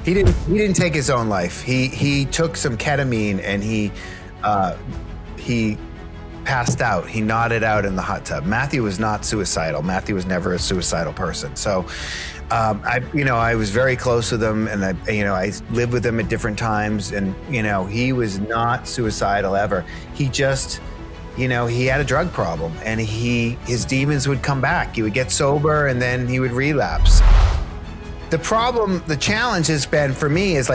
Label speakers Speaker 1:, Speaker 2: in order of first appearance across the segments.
Speaker 1: He didn't take his own life. He took some ketamine and he passed out. He nodded out in the hot tub. Matthew was not suicidal. Matthew was never a suicidal person. So I was very close with him, and I lived with him at different times, and he was not suicidal ever. He just he had a drug problem, and his demons would come back. He would get sober and then he would relapse. The challenge has been for me is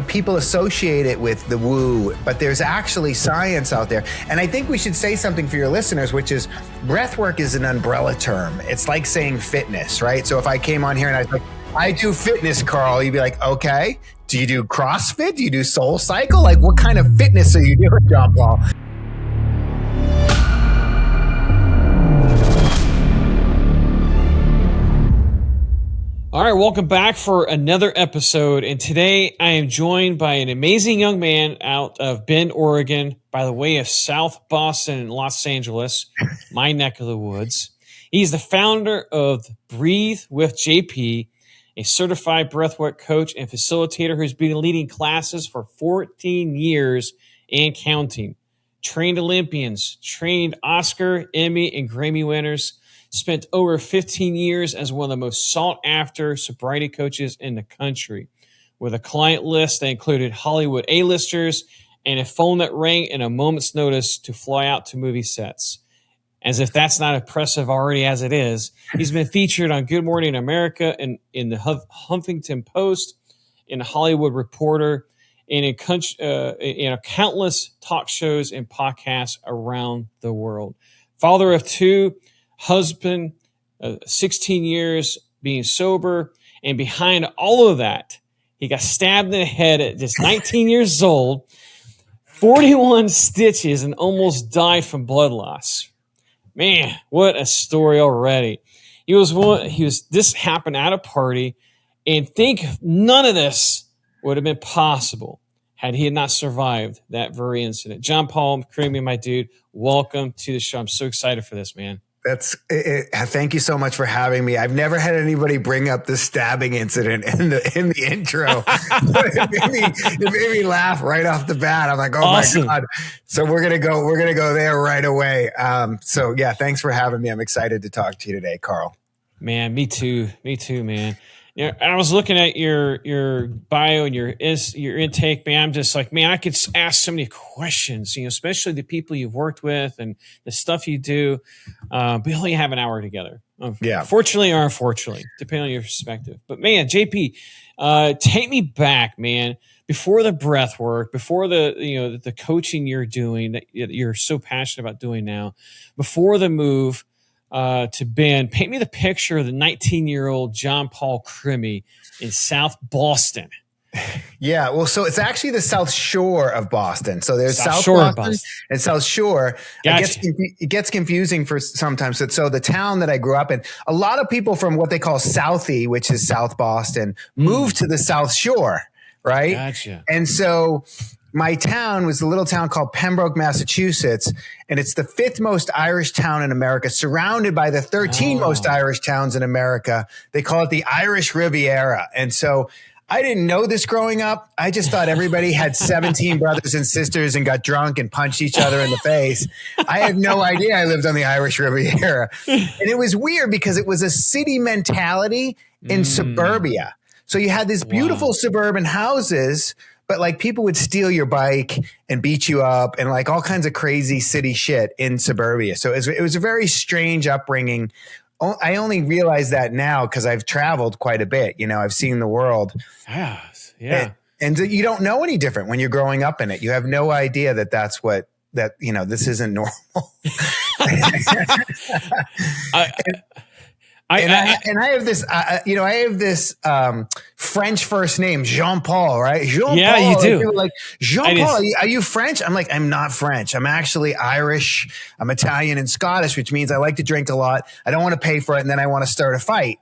Speaker 1: people associate it with the woo, but there's actually science out there. And I think we should say something for your listeners, which is breathwork is an umbrella term. It's like saying fitness, right? So if I came on here and I was like, I do fitness, Karl, you'd be like, okay, do you do CrossFit? Do you do Soul Cycle? Like, what kind of fitness are you doing, Jon Paul?
Speaker 2: All right, welcome back for another episode. And today I am joined by an amazing young man out of Bend, Oregon, by the way of South Boston and Los Angeles, my neck of the woods. He's the founder of Breathe with JP, a certified breathwork coach and facilitator who's been leading classes for 14 years and counting. Trained Olympians, trained Oscar, Emmy, and Grammy winners. Spent over 15 years as one of the most sought-after sobriety coaches in the country, with a client list that included Hollywood A-listers and a phone that rang in a moment's notice to fly out to movie sets. As if that's not impressive already as it is, he's been featured on Good Morning America and in the Huffington Post, in the Hollywood Reporter, and in countless talk shows and podcasts around the world. Father of two, husband, 16 years being sober, and behind all of that, he got stabbed in the head at just 19 years old, 41 stitches, and almost died from blood loss. Man, what a story already. This happened at a party, and think none of this would have been possible had he not survived that very incident. Jon Paul Crimi, my dude, welcome to the show. I'm so excited for this, man.
Speaker 1: Thank you so much for having me. I've never had anybody bring up the stabbing incident in the intro. it made me laugh right off the bat. I'm like, oh awesome. My God. So we're gonna go there right away. So yeah, thanks for having me. I'm excited to talk to you today, Karl.
Speaker 2: Man, me too, man. Yeah, I was looking at your bio and your intake, man. I'm just like, man, I could ask so many questions, especially the people you've worked with and the stuff you do. But we only have an hour together.
Speaker 1: Yeah.
Speaker 2: Fortunately or unfortunately, depending on your perspective. But man, JP, take me back, man. Before the breath work, before the coaching you're doing that you're so passionate about doing now, before the move to Bend, paint me the picture of the 19-year-old Jon Paul Crimi in South Boston.
Speaker 1: Yeah, well, so it's actually the South Shore of Boston. So there's South Boston and South Shore.
Speaker 2: Gotcha.
Speaker 1: It gets confusing for sometimes. So the town that I grew up in, a lot of people from what they call Southie, which is South Boston, moved to the South Shore, right?
Speaker 2: Gotcha.
Speaker 1: And so my town was a little town called Pembroke, Massachusetts, and it's the 5th most Irish town in America, surrounded by the 13 most Irish towns in America. They call it the Irish Riviera. And so I didn't know this growing up. I just thought everybody had 17 brothers and sisters and got drunk and punched each other in the face. I had no idea I lived on the Irish Riviera. And it was weird because it was a city mentality in suburbia. So you had these beautiful suburban houses, but like people would steal your bike and beat you up and like all kinds of crazy city shit in suburbia. So it was a very strange upbringing. I only realize that now because I've traveled quite a bit. I've seen the world.
Speaker 2: Yeah.
Speaker 1: And you don't know any different when you're growing up in it. You have no idea that's this isn't normal. I have this French first name, Jon Paul, right? Jon
Speaker 2: yeah,
Speaker 1: Paul.
Speaker 2: you do.
Speaker 1: Like, Jon Paul, are you French? I'm like, I'm not French. I'm actually Irish. I'm Italian and Scottish, which means I like to drink a lot. I don't want to pay for it, and then I want to start a fight.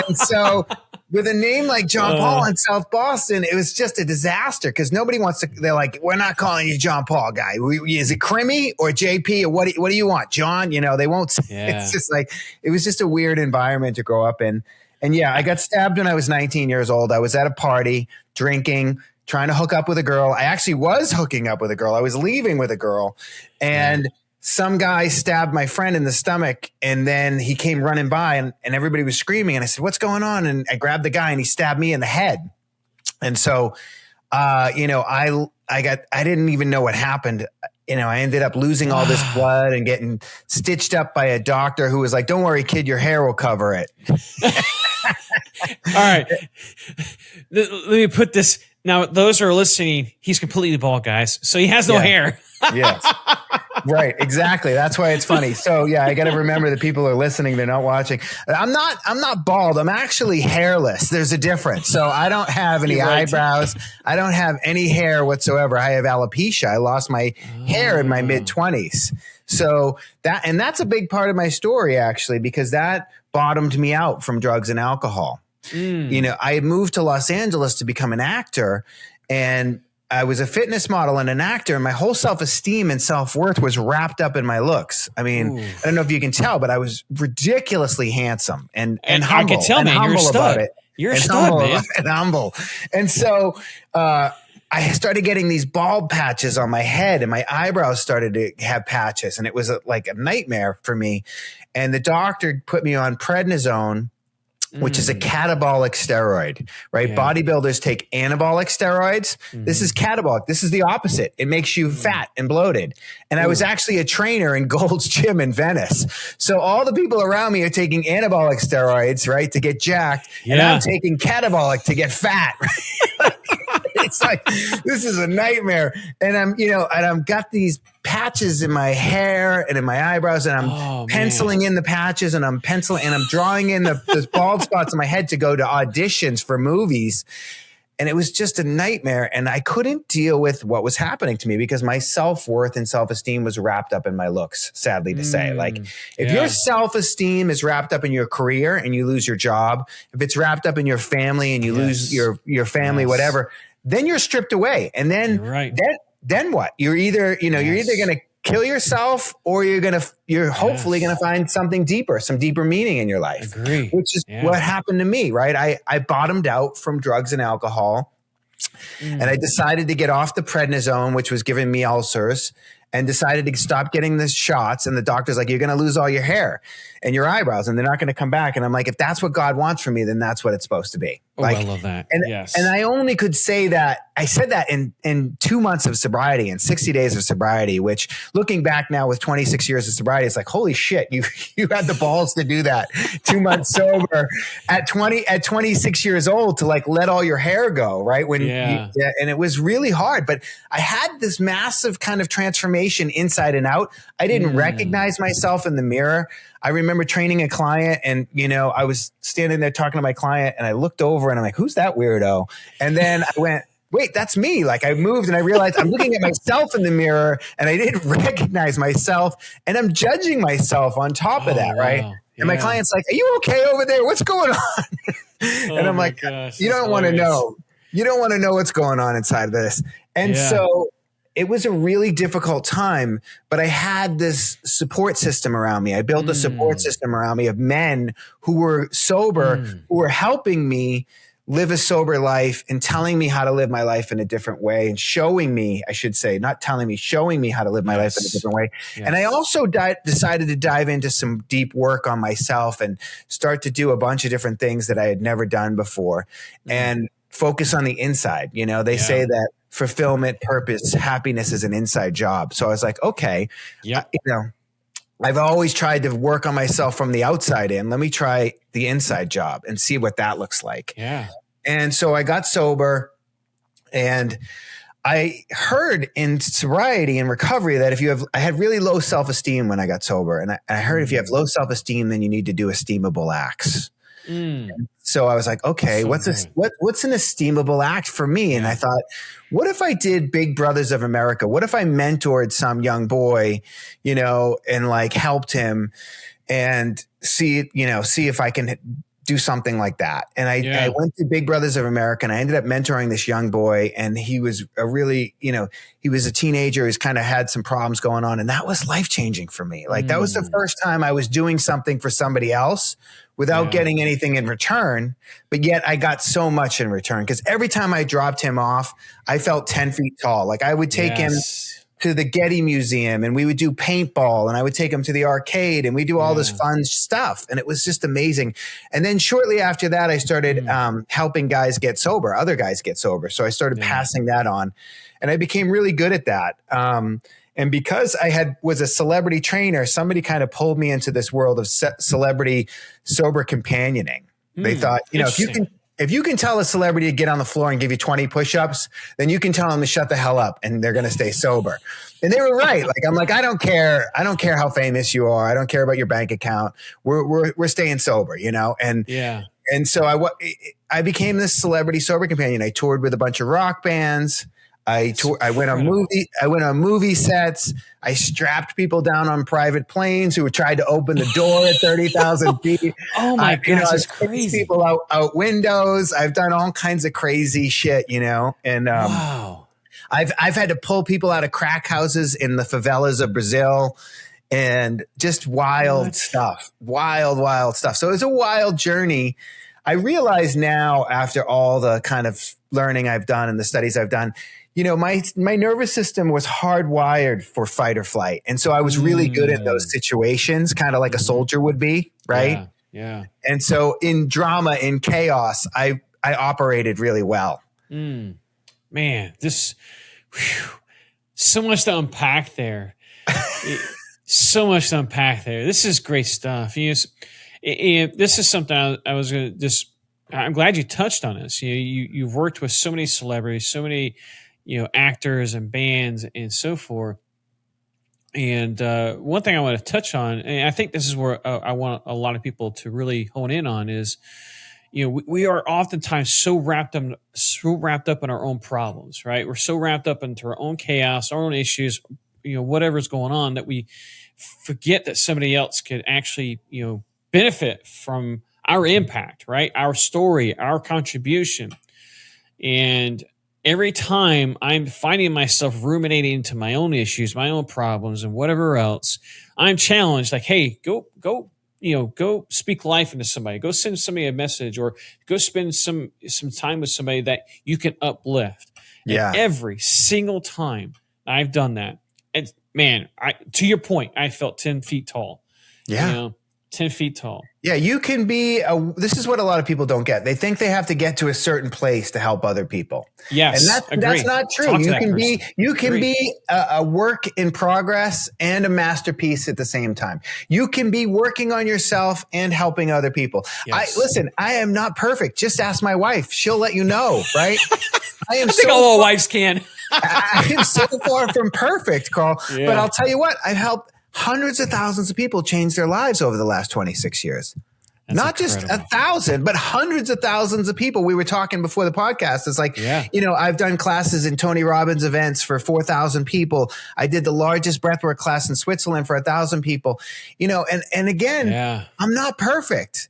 Speaker 1: And so with a name like Jon Paul in South Boston, it was just a disaster because nobody wants to. They're like, we're not calling you Jon Paul, guy. Is it Crimi or JP or what do you want, John? They won't say. Yeah. It's just like it was just a weird environment to grow up in. And yeah, I got stabbed when I was 19 years old. I was at a party drinking, trying to hook up with a girl. I actually was hooking up with a girl. I was leaving with a girl, and some guy stabbed my friend in the stomach, and then he came running by, and everybody was screaming. And I said, "What's going on?" And I grabbed the guy, and he stabbed me in the head. And so, I didn't even know what happened. I ended up losing all this blood and getting stitched up by a doctor who was like, "Don't worry, kid, your hair will cover it."
Speaker 2: All right. Let me put this. Now, those who are listening, he's completely bald, guys. So he has no hair.
Speaker 1: Yes. Right. Exactly. That's why it's funny. So yeah, I got to remember that people are listening. They're not watching. I'm not bald. I'm actually hairless. There's a difference. So I don't have any eyebrows. I don't have any hair whatsoever. I have alopecia. I lost my hair in my mid-20s. So that's a big part of my story, actually, because that bottomed me out from drugs and alcohol. I had moved to Los Angeles to become an actor, and I was a fitness model and an actor, and my whole self-esteem and self-worth was wrapped up in my looks. I mean, I don't know if you can tell, but I was ridiculously handsome and humble. I can tell, man, you're a stud. You're a stud, man. And humble. And so I started getting these bald patches on my head, and my eyebrows started to have patches, and it was like a nightmare for me. And the doctor put me on prednisone, which is a catabolic steroid, right? Yeah. Bodybuilders take anabolic steroids. This is catabolic. This is the opposite. It makes you fat and bloated. And I was actually a trainer in Gold's Gym in Venice. So all the people around me are taking anabolic steroids, right, to get jacked. And I'm taking catabolic to get fat. It's like, this is a nightmare. And I've got these patches in my hair and in my eyebrows, and I'm penciling in the patches, and I'm drawing in the bald spots in my head to go to auditions for movies. And it was just a nightmare. And I couldn't deal with what was happening to me because my self-worth and self-esteem was wrapped up in my looks, sadly to say. Like, if your self-esteem is wrapped up in your career and you lose your job, if it's wrapped up in your family and you lose your family, whatever, then you're stripped away. And then, then what? You're either, you're either going to kill yourself, or you're hopefully going to find something deeper, some deeper meaning in your life. Agree. Which is what happened to me, right? I bottomed out from drugs and alcohol, and I decided to get off the prednisone, which was giving me ulcers, and decided to stop getting the shots. And the doctor's like, "You're going to lose all your hair and your eyebrows, and they're not going to come back." And I'm like, if that's what God wants for me, then that's what it's supposed to be.
Speaker 2: Oh, I love that.
Speaker 1: And I only could say that. I said that in 2 months of sobriety and 60 days of sobriety, which, looking back now with 26 years of sobriety, it's like, holy shit, you had the balls to do that 2 months sober at 26 years old, to like let all your hair go, right? And it was really hard, but I had this massive kind of transformation inside and out. I didn't recognize myself in the mirror. I remember training a client, and, I was standing there talking to my client, and I looked over and I'm like, who's that weirdo? And then I went, wait, that's me. Like, I moved and I realized I'm looking at myself in the mirror, and I didn't recognize myself, and I'm judging myself on top of that. Right. Wow. And my client's like, "Are you okay over there? What's going on?" And I'm like, gosh, you don't want to know. You don't want to know what's going on inside of this. And so it was a really difficult time, but I had this support system around me. I built a support system around me of men who were sober, who were helping me live a sober life and telling me how to live my life in a different way, and showing me, I should say, not telling me, showing me how to live my life in a different way. Yes. And I also decided to dive into some deep work on myself and start to do a bunch of different things that I had never done before, and focus on the inside. They say that fulfillment, purpose, happiness is an inside job. So I was like, okay, I've always tried to work on myself from the outside in. Let me try the inside job and see what that looks like. Yeah. And so I got sober, and I heard in sobriety and recovery that I had really low self-esteem when I got sober. And I heard if you have low self-esteem, then you need to do esteemable acts. So I was like, okay, what's an esteemable act for me? And I thought, what if I did Big Brothers of America? What if I mentored some young boy, and like helped him, and see if I can do something like that. And I went to Big Brothers of America, and I ended up mentoring this young boy. And he was a really, he was a teenager who's kind of had some problems going on. And that was life-changing for me. Like that was the first time I was doing something for somebody else without getting anything in return. But yet I got so much in return, because every time I dropped him off, I felt 10 feet tall. Like I would take him to the Getty Museum, and we would do paintball, and I would take him to the arcade, and we do all this fun stuff. And it was just amazing. And then shortly after that, I started helping guys get sober, other guys get sober. So I started passing that on, and I became really good at that. And because I was a celebrity trainer, somebody kind of pulled me into this world of celebrity sober companioning. They thought, if you can tell a celebrity to get on the floor and give you 20 push-ups, then you can tell them to shut the hell up and they're going to stay sober. And they were right. Like, I'm like, I don't care how famous you are. I don't care about your bank account. We're staying sober, And so I became this celebrity sober companion. I toured with a bunch of rock bands. I went on movie sets. I strapped people down on private planes who tried to open the door at 30,000 feet.
Speaker 2: Oh my gosh, that's crazy.
Speaker 1: People out windows. I've done all kinds of crazy shit, And wow. I've had to pull people out of crack houses in the favelas of Brazil, and just wild stuff. Wild stuff. So it was a wild journey. I realize now, after all the kind of learning I've done and the studies I've done, my nervous system was hardwired for fight or flight. And so I was really good in those situations, kind of like a soldier would be, right?
Speaker 2: Yeah.
Speaker 1: And so in drama, in chaos, I operated really well.
Speaker 2: Man, so much to unpack there. This is great stuff. This is something I was going to I'm glad you touched on this. You've worked with so many celebrities, so many, actors and bands and so forth. And one thing I want to touch on, and I think this is where I want a lot of people to really hone in on, is, we are oftentimes so wrapped up in our own problems, right? We're so wrapped up into our own chaos, our own issues, whatever's going on, that we forget that somebody else could actually, benefit from our impact, right? Our story, our contribution. And every time I'm finding myself ruminating into my own issues, my own problems, and whatever else, I'm challenged, like, hey, go speak life into somebody. Go send somebody a message, or go spend some time with somebody that you can uplift. Yeah. And every single time I've done that, and man, to your point, I felt 10 feet tall.
Speaker 1: Yeah.
Speaker 2: 10 feet tall.
Speaker 1: Yeah, you can be this is what a lot of people don't get. They think they have to get to a certain place to help other people.
Speaker 2: Yes.
Speaker 1: And that's not true. You can be a work in progress and a masterpiece at the same time. You can be working on yourself and helping other people.
Speaker 2: Yes.
Speaker 1: I am not perfect. Just ask my wife. She'll let you know, right?
Speaker 2: I think all wives can.
Speaker 1: I am so far from perfect, Karl. Yeah. But I'll tell you what, I've helped hundreds of thousands of people change their lives over the last 26 years. That's not incredible. Just 1,000, but hundreds of thousands of people. We were talking before the podcast. It's like, I've done classes in Tony Robbins events for 4,000 people. I did the largest breathwork class in Switzerland for 1,000 people, and again, I'm not perfect.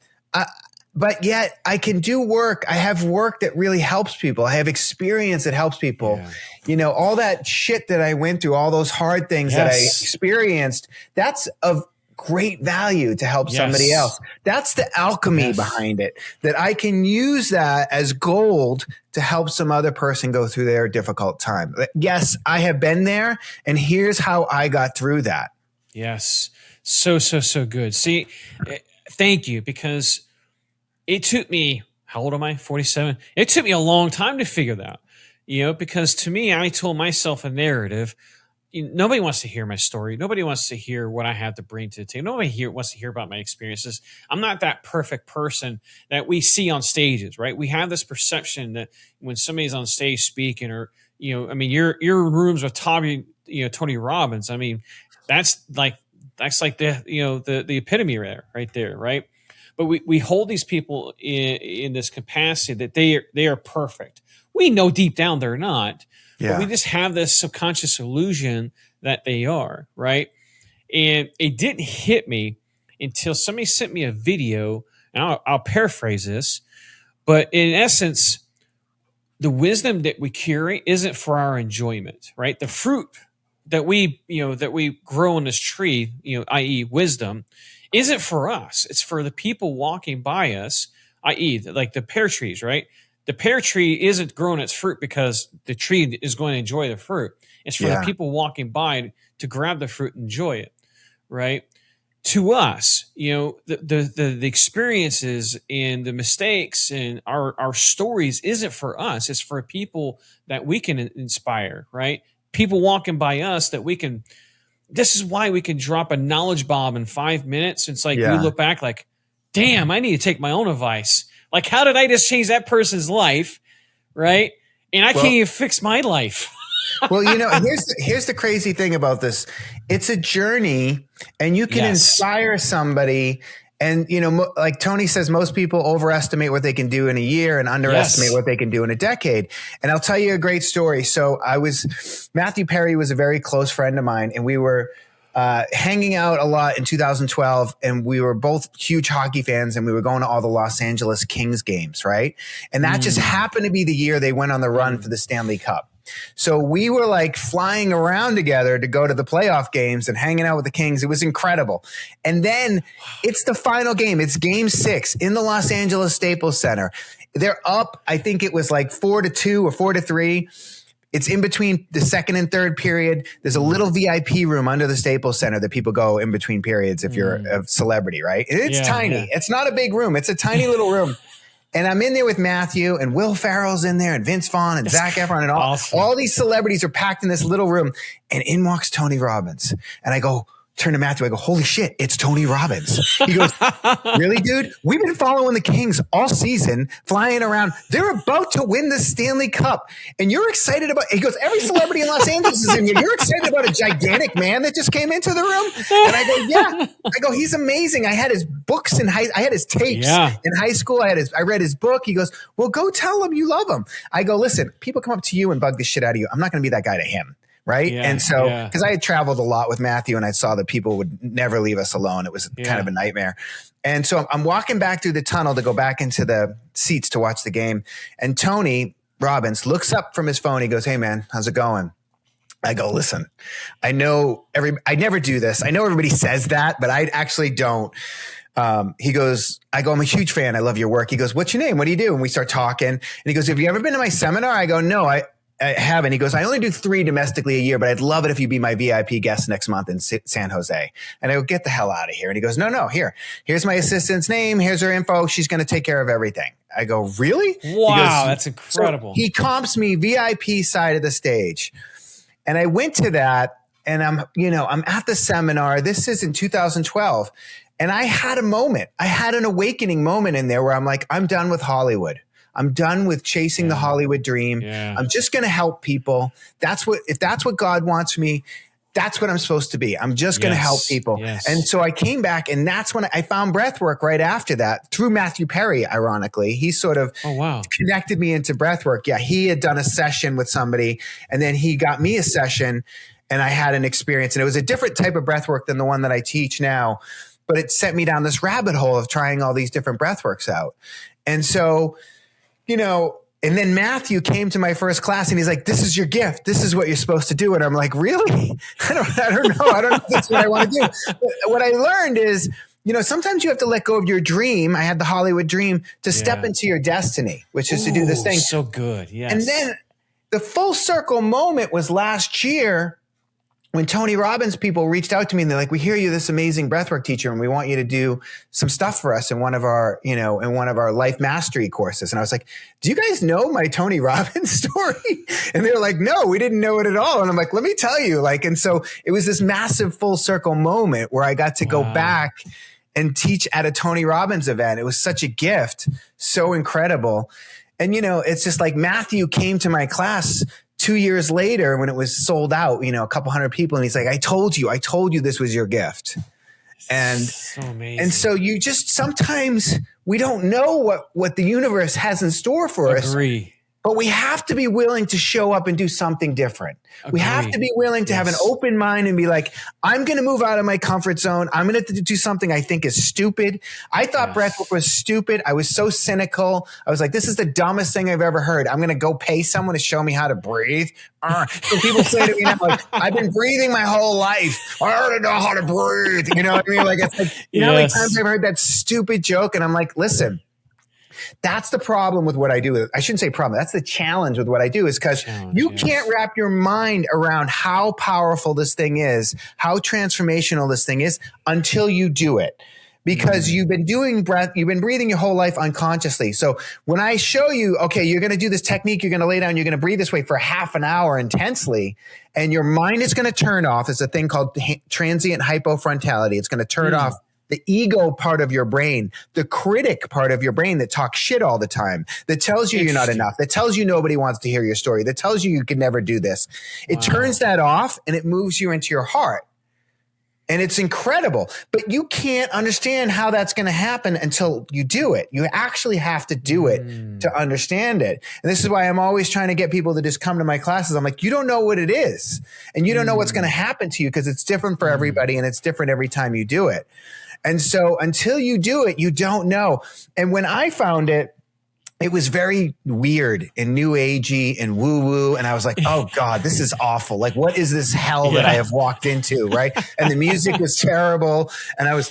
Speaker 1: But yet I can do work. I have work that really helps people. I have experience that helps people. Yeah. All that shit that I went through, all those hard things that I experienced, that's of great value to help somebody else. That's the alchemy behind it, that I can use that as gold to help some other person go through their difficult time. Yes, I have been there, and here's how I got through that.
Speaker 2: Yes. So good. See, thank you, because it took me, how old am I? 47. It took me a long time to figure that out, because to me, I told myself a narrative. Nobody wants to hear my story. Nobody wants to hear what I have to bring to the table. Nobody wants to hear about my experiences. I'm not that perfect person that we see on stages, right? We have this perception that when somebody's on stage speaking, or, you're in rooms with Tony Robbins. That's like the epitome right there, right? But we hold these people in this capacity that they are perfect. We know deep down they're not, but we just have this subconscious illusion that they are, right? And it didn't hit me until somebody sent me a video and I'll paraphrase this, but in essence, the wisdom that we carry isn't for our enjoyment, right? The fruit that we grow on this tree, i.e. wisdom, isn't for us. It's for the people walking by us, i.e. like the pear trees, right? The pear tree isn't growing its fruit because the tree is going to enjoy the fruit. It's for the people walking by to grab the fruit and enjoy it, right? To us, the experiences and the mistakes and our stories isn't for us. It's for people that we can inspire, right? People walking by us that we can. This is why we can drop a knowledge bomb in 5 minutes. It's like we look back like, damn, I need to take my own advice. Like, how did I just change that person's life, right? And I can't even fix my life.
Speaker 1: Well, here's the crazy thing about this. It's a journey, and you can inspire somebody. And, like Tony says, most people overestimate what they can do in a year and underestimate what they can do in a decade. And I'll tell you a great story. So Matthew Perry was a very close friend of mine, and we were hanging out a lot in 2012, and we were both huge hockey fans, and we were going to all the Los Angeles Kings games, right? And that just happened to be the year they went on the run for the Stanley Cup. So we were like flying around together to go to the playoff games and hanging out with the Kings. It was incredible. And then it's the final game. It's game 6 in the Los Angeles Staples Center. They're up. I think it was like 4-2 or 4-3. It's in between the second and third period. There's a little VIP room under the Staples Center that people go in between periods if you're a celebrity, right? It's tiny. Yeah. It's not a big room. It's a tiny little room. And I'm in there with Matthew, and Will Ferrell's in there, and Vince Vaughn, and Zac Efron, and all these celebrities are packed in this little room. And in walks Tony Robbins. And I turn to Matthew, I go, holy shit, it's Tony Robbins. He goes, really, dude? We've been following the Kings all season, flying around. They're about to win the Stanley Cup. And you're excited about, he goes, every celebrity in Los Angeles is in here. You're excited about a gigantic man that just came into the room? And I go, yeah. I go, he's amazing. I had his books I had his tapes in high school. I read his book. He goes, well, go tell him you love him. I go, listen, people come up to you and bug the shit out of you. I'm not going to be that guy to him. Right. Yeah, and so, because I had traveled a lot with Matthew, and I saw that people would never leave us alone. It was kind of a nightmare. And so I'm walking back through the tunnel to go back into the seats to watch the game. And Tony Robbins looks up from his phone. He goes, hey, man, how's it going? I go, listen, I never do this. I know everybody says that, but I actually don't. He goes, I'm a huge fan. I love your work. He goes, what's your name? What do you do? And we start talking. And he goes, have you ever been to my seminar? I go, no, I haven't. He goes, I only do 3 domestically a year, but I'd love it if you'd be my VIP guest next month in San Jose. And I go, get the hell out of here. And he goes, no, here's my assistant's name. Here's her info. She's going to take care of everything. I go, really?
Speaker 2: Wow, that's incredible.
Speaker 1: So he comps me VIP side of the stage. And I went to that, and I'm at the seminar. This is in 2012. And I had a moment. I had an awakening moment in there where I'm like, I'm done with Hollywood. I'm done with chasing the Hollywood dream. Yeah. I'm just going to help people. If that's what God wants for me, that's what I'm supposed to be. I'm just going to help people. Yes. And so I came back, and that's when I found Breathwork right after that through Matthew Perry, ironically. He sort of connected me into Breathwork. Yeah, he had done a session with somebody, and then he got me a session, and I had an experience. And it was a different type of breathwork than the one that I teach now, but it sent me down this rabbit hole of trying all these different breathworks out. And so, and then Matthew came to my first class, and he's like, this is your gift. This is what you're supposed to do. And I'm like, really? I don't know. I don't know if that's what I want to do. But what I learned is, sometimes you have to let go of your dream. I had the Hollywood dream to step into your destiny, which is to do this thing.
Speaker 2: So good. Yes.
Speaker 1: And then the full circle moment was last year when Tony Robbins people reached out to me, and they're like, we hear you're this amazing breathwork teacher, and we want you to do some stuff for us in one of our, in one of our life mastery courses. And I was like, do you guys know my Tony Robbins story? And they were like, no, we didn't know it at all. And I'm like, let me tell you, and so it was this massive full circle moment where I got to go back and teach at a Tony Robbins event. It was such a gift, so incredible. And, it's just like Matthew came to my class 2 years later when it was sold out, a couple hundred people. And he's like, I told you this was your gift. And
Speaker 2: so amazing.
Speaker 1: And so sometimes we don't know what the universe has in store for us.
Speaker 2: Agree.
Speaker 1: But we have to be willing to show up and do something different.
Speaker 2: Agreed.
Speaker 1: We have to be willing to have an open mind and be like, I'm going to move out of my comfort zone. I'm going to do something I think is stupid. I thought breathwork was stupid. I was so cynical. I was like, this is the dumbest thing I've ever heard. I'm going to go pay someone to show me how to breathe. So people say to me now, like, I've been breathing my whole life. I already know how to breathe. You know what I mean? Like, it's like, you know how many times I've heard that stupid joke? And I'm like, listen, that's the problem with what I do. I shouldn't say problem. That's the challenge with what I do, is because you can't wrap your mind around how powerful this thing is, how transformational this thing is, until you do it. Because you've been breathing your whole life unconsciously. So when I show you, okay, you're going to do this technique, you're going to lay down, you're going to breathe this way for half an hour intensely, and your mind is going to turn off. It's a thing called transient hypofrontality. It's going to turn off the ego part of your brain, the critic part of your brain that talks shit all the time, that tells you you're not enough, that tells you nobody wants to hear your story, that tells you you could never do this. It turns that off and it moves you into your heart. And it's incredible, but you can't understand how that's going to happen until you do it. You actually have to do it to understand it. And this is why I'm always trying to get people to just come to my classes. I'm like, you don't know what it is, and you don't know what's going to happen to you, because it's different for everybody and it's different every time you do it. And so until you do it, you don't know. And when I found it, it was very weird and new agey and woo woo. And I was like, oh God, this is awful. Like, what is this hell that I have walked into? Right. And the music was terrible. And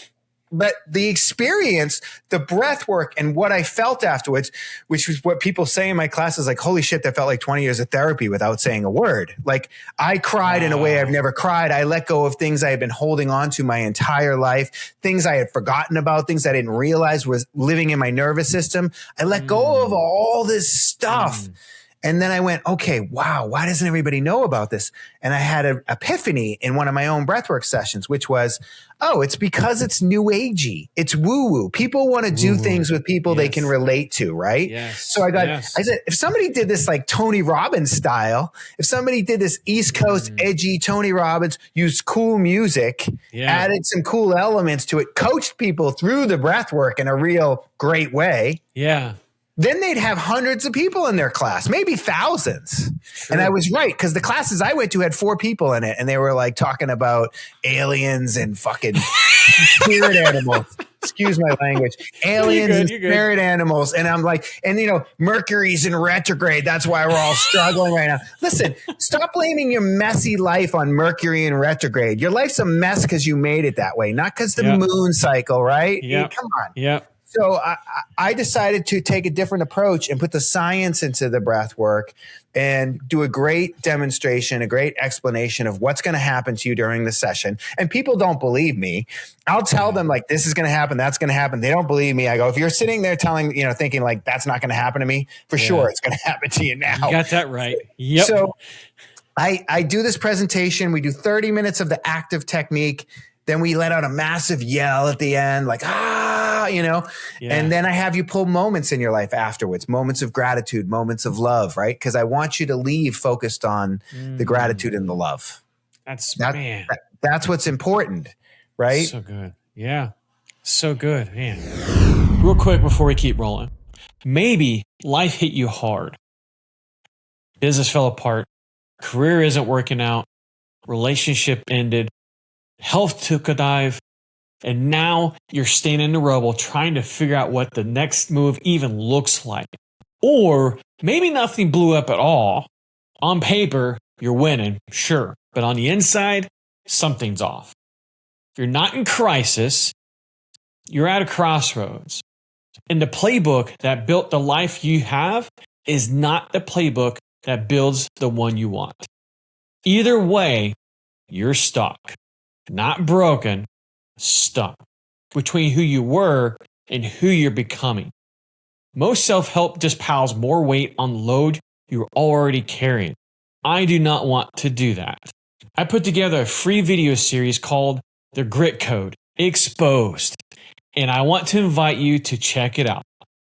Speaker 1: but the experience, the breath work, and what I felt afterwards, which was what people say in my classes, like, holy shit, that felt like 20 years of therapy without saying a word. Like, I cried in a way I've never cried. I let go of things I had been holding on to my entire life, things I had forgotten about, things I didn't realize was living in my nervous system. I let go of all this stuff. And then I went, okay, wow, why doesn't everybody know about this? And I had an epiphany in one of my own breathwork sessions, which was, oh, it's because it's new agey. It's woo woo. People want to do things with people they can relate to, right? So I said, if somebody did this like Tony Robbins style, if somebody did this East Coast edgy Tony Robbins, used cool music, added some cool elements to it, coached people through the breathwork in a real great way. Then they'd have hundreds of people in their class, maybe thousands. And I was right, because the classes I went to had 4 people in it, and they were like talking about aliens and fucking spirit animals. Excuse my language. Aliens and spirit animals. And I'm like, and you know, Mercury's in retrograde. That's why we're all struggling right now. Listen, stop blaming your messy life on Mercury in retrograde. Your life's a mess because you made it that way, not because the moon cycle, right? Come on. So I decided to take a different approach and put the science into the breath work and do a great demonstration, a great explanation of what's going to happen to you during the session. And people don't believe me. I'll tell them like, this is going to happen, that's going to happen. They don't believe me. I go, if you're sitting there thinking like, that's not going to happen to me, for sure it's going to happen to you now.
Speaker 2: You got that right.
Speaker 1: So I do this presentation. We do 30 minutes of the active technique. Then we let out a massive yell at the end, like, and then I have you pull moments in your life afterwards, moments of gratitude, moments of love, right? Because I want you to leave focused on the gratitude and the love. That's what's important, right?
Speaker 2: So good. Yeah. So good, man. Real quick before we keep rolling. Maybe life hit you hard. Business fell apart. Career isn't working out. Relationship ended. Health took a dive, and now you're standing in the rubble trying to figure out what the next move even looks like. Or maybe nothing blew up at all. On paper, you're winning, sure, but on the inside, something's off. If you're not in crisis, you're at a crossroads. And the playbook that built the life you have is not the playbook that builds the one you want. Either way, you're stuck. Not broken, stuck between who you were and who you're becoming. Most self-help just piles more weight on the load you're already carrying. I do not want to do that. I put together a free video series called The Grit Code Exposed, and I want to invite you to check it out.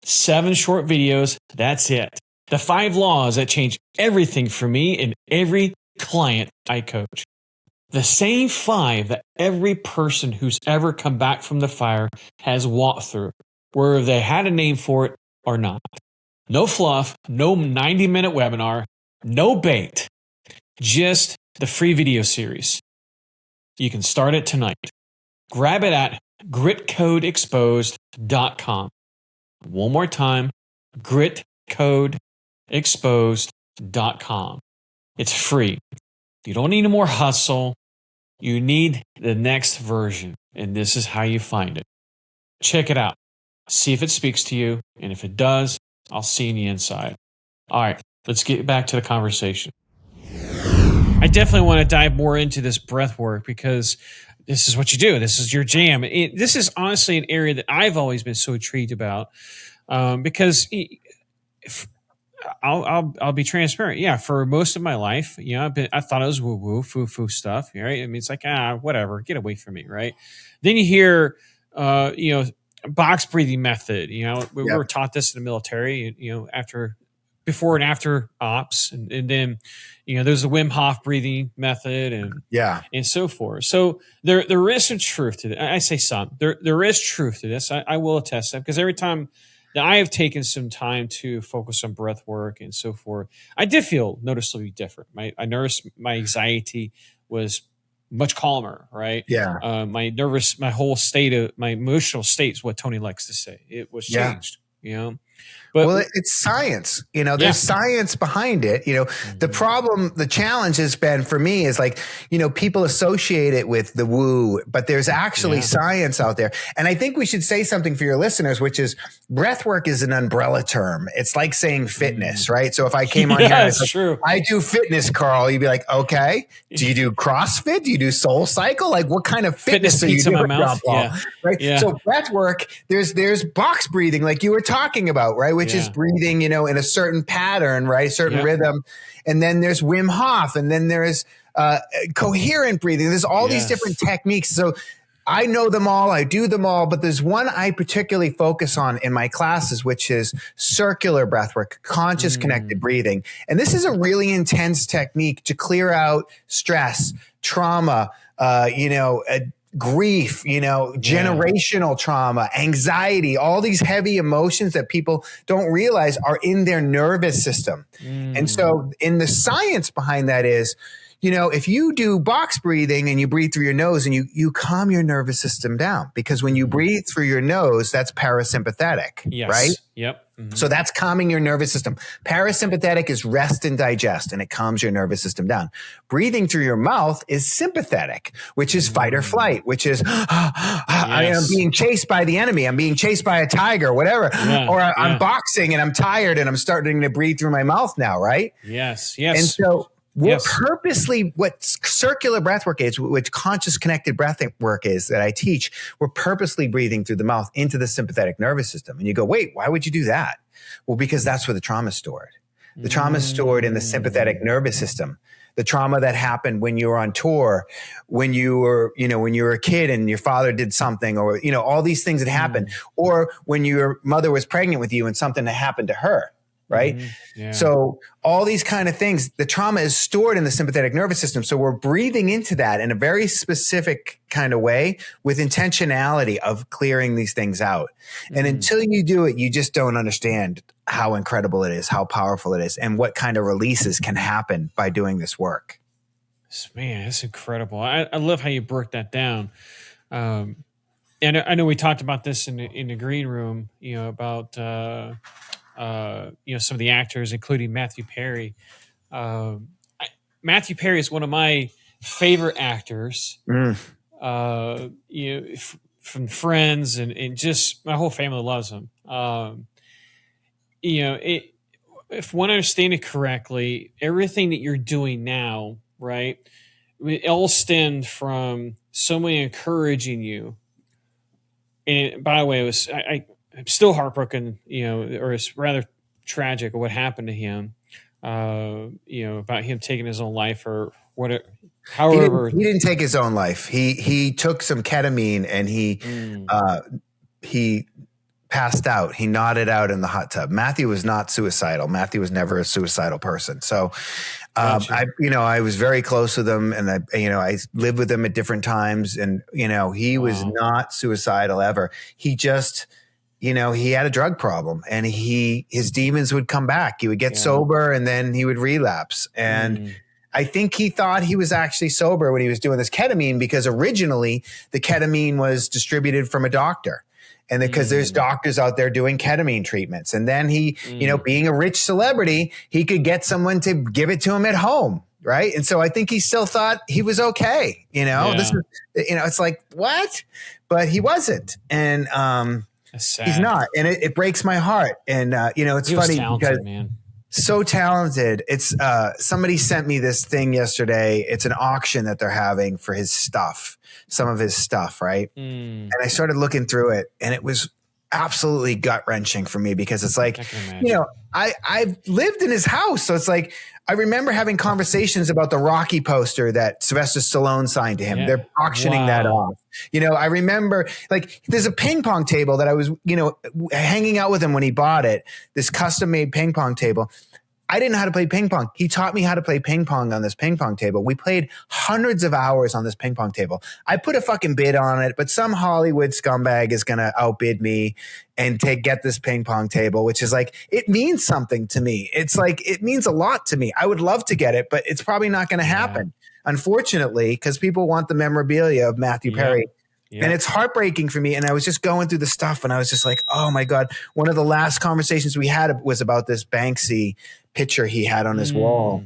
Speaker 2: 7 short videos, that's it. The 5 laws that change everything for me and every client I coach. The same 5 that every person who's ever come back from the fire has walked through, whether they had a name for it or not. No fluff, no 90-minute webinar, no bait, just the free video series. You can start it tonight. Grab it at gritcodeexposed.com. One more time, gritcodeexposed.com. It's free. You don't need any more hustle. You need the next version, and this is how you find it. Check it out. See if it speaks to you, and if it does, I'll see you on the inside. All right, let's get back to the conversation. I definitely want to dive more into this breath work because this is what you do. This is your jam. This is honestly an area that I've always been so intrigued about because I'll be transparent. Yeah, for most of my life, I thought it was woo-woo, foo-foo stuff, right? I mean, it's like, whatever, get away from me, right? Then you hear, box breathing method. We were taught this in the military, before and after ops. And then, there's the Wim Hof breathing method and so forth. So there is some truth to it. I say some. There is truth to this. I will attest that because every time that I have taken some time to focus on breath work and so forth, I did feel noticeably different. I noticed my anxiety was much calmer, right?
Speaker 1: Yeah.
Speaker 2: My emotional state is what Tony likes to say. It was changed, But
Speaker 1: it's science, there's science behind it. The challenge has been for me is people associate it with the woo, but there's actually science out there. And I think we should say something for your listeners, which is breath work is an umbrella term. It's like saying fitness, right? So if I came on here, and it's true. I do fitness, Karl, you'd be like, okay, do you do CrossFit? Do you do Soul Cycle? Like what kind of fitness are you doing?
Speaker 2: In my mouth.
Speaker 1: Right. Yeah. So breath work, there's box breathing, like you were talking about, right? Which is breathing, in a certain pattern, right? Certain rhythm. And then there's Wim Hof, and then there's coherent breathing. There's all these different techniques. So I know them all. I do them all, but there's one I particularly focus on in my classes, which is circular breathwork, conscious connected breathing. And this is a really intense technique to clear out stress, trauma, grief, generational trauma, anxiety, all these heavy emotions that people don't realize are in their nervous system. And so in the science behind that is, if you do box breathing and you breathe through your nose and you calm your nervous system down, because when you breathe through your nose, that's parasympathetic, right?
Speaker 2: Yep. Mm-hmm.
Speaker 1: So that's calming your nervous system. Parasympathetic is rest and digest, and it calms your nervous system down. Breathing through your mouth is sympathetic, which is fight or flight, which is I am being chased by the enemy. I'm being chased by a tiger, whatever. Or I'm boxing and I'm tired and I'm starting to breathe through my mouth now, right?
Speaker 2: Yes.
Speaker 1: And so what circular breath work is, which conscious connected breath work is that I teach, we're purposely breathing through the mouth into the sympathetic nervous system. And you go, wait, why would you do that? Well, because that's where the trauma is stored. The trauma is stored in the sympathetic nervous system. The trauma that happened when you were on tour, when you were a kid and your father did something, or, all these things that happened, or when your mother was pregnant with you and something that happened to her. Right. So all these kind of things, the trauma is stored in the sympathetic nervous system. So we're breathing into that in a very specific kind of way with intentionality of clearing these things out. And until you do it, you just don't understand how incredible it is, how powerful it is, and what kind of releases can happen by doing this work.
Speaker 2: Man, that's incredible. I love how you broke that down. And I know we talked about this in the green room, about some of the actors, including Matthew Perry. Matthew Perry is one of my favorite actors. From Friends and just my whole family loves him. If one understand it correctly, everything that you're doing now, right, it all stemmed from somebody encouraging you. And by the way, it was I'm still heartbroken, or it's rather tragic what happened to him, about him taking his own life or whatever. However,
Speaker 1: he didn't take his own life. He took some ketamine and he passed out. He nodded out in the hot tub. Matthew was not suicidal. Matthew was never a suicidal person. So, I was very close with him, and I lived with him at different times, and he was not suicidal ever. He just he had a drug problem, and his demons would come back. He would get sober, and then he would relapse. And I think he thought he was actually sober when he was doing this ketamine, because originally the ketamine was distributed from a doctor. And because there's doctors out there doing ketamine treatments. And then he, being a rich celebrity, he could get someone to give it to him at home. Right. And so I think he still thought he was okay. This is, it's like, what? But he wasn't. And he's not. And it breaks my heart. And, it's funny because so talented. It's somebody sent me this thing yesterday. It's an auction that they're having for his stuff, some of his stuff, right? And I started looking through it, and it was absolutely gut wrenching for me, because it's like, I've lived in his house, so it's like I remember having conversations about the Rocky poster that Sylvester Stallone signed to him. Yeah. They're auctioning that off. I remember, like, there's a ping pong table that I was, hanging out with him when he bought it, this custom made ping pong table. I didn't know how to play ping pong. He taught me how to play ping pong on this ping pong table. We played hundreds of hours on this ping pong table. I put a fucking bid on it, but some Hollywood scumbag is going to outbid me and get this ping pong table, which is like, it means something to me. It's like, it means a lot to me. I would love to get it, but it's probably not going to happen, unfortunately, because people want the memorabilia of Matthew Perry. And it's heartbreaking for me. And I was just going through the stuff, and I was just like, oh my God. One of the last conversations we had was about this Banksy picture he had on his wall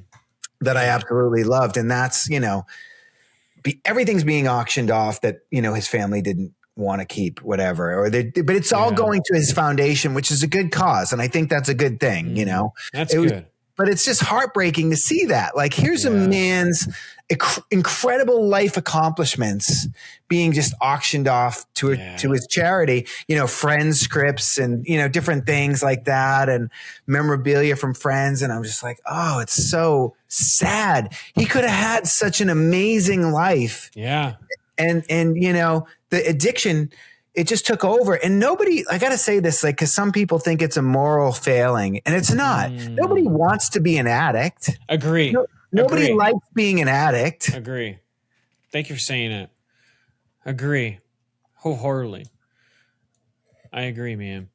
Speaker 1: that I absolutely loved. And that's, everything's being auctioned off that, his family didn't want to keep, whatever, but it's all going to his foundation, which is a good cause. And I think that's a good thing,
Speaker 2: That's good.
Speaker 1: But it's just heartbreaking to see that. Like, here's a man's incredible life accomplishments being just auctioned off to his charity, Friends scripts and, different things like that, and memorabilia from friends. And I'm just like, oh, it's so sad. He could have had such an amazing life.
Speaker 2: Yeah.
Speaker 1: And the addiction, it just took over. And nobody, I got to say this, like, because some people think it's a moral failing, and it's not. Nobody wants to be an addict.
Speaker 2: Agree.
Speaker 1: Nobody likes being an addict.
Speaker 2: Agree. Thank you for saying it. Agree. Wholeheartedly. I agree, man.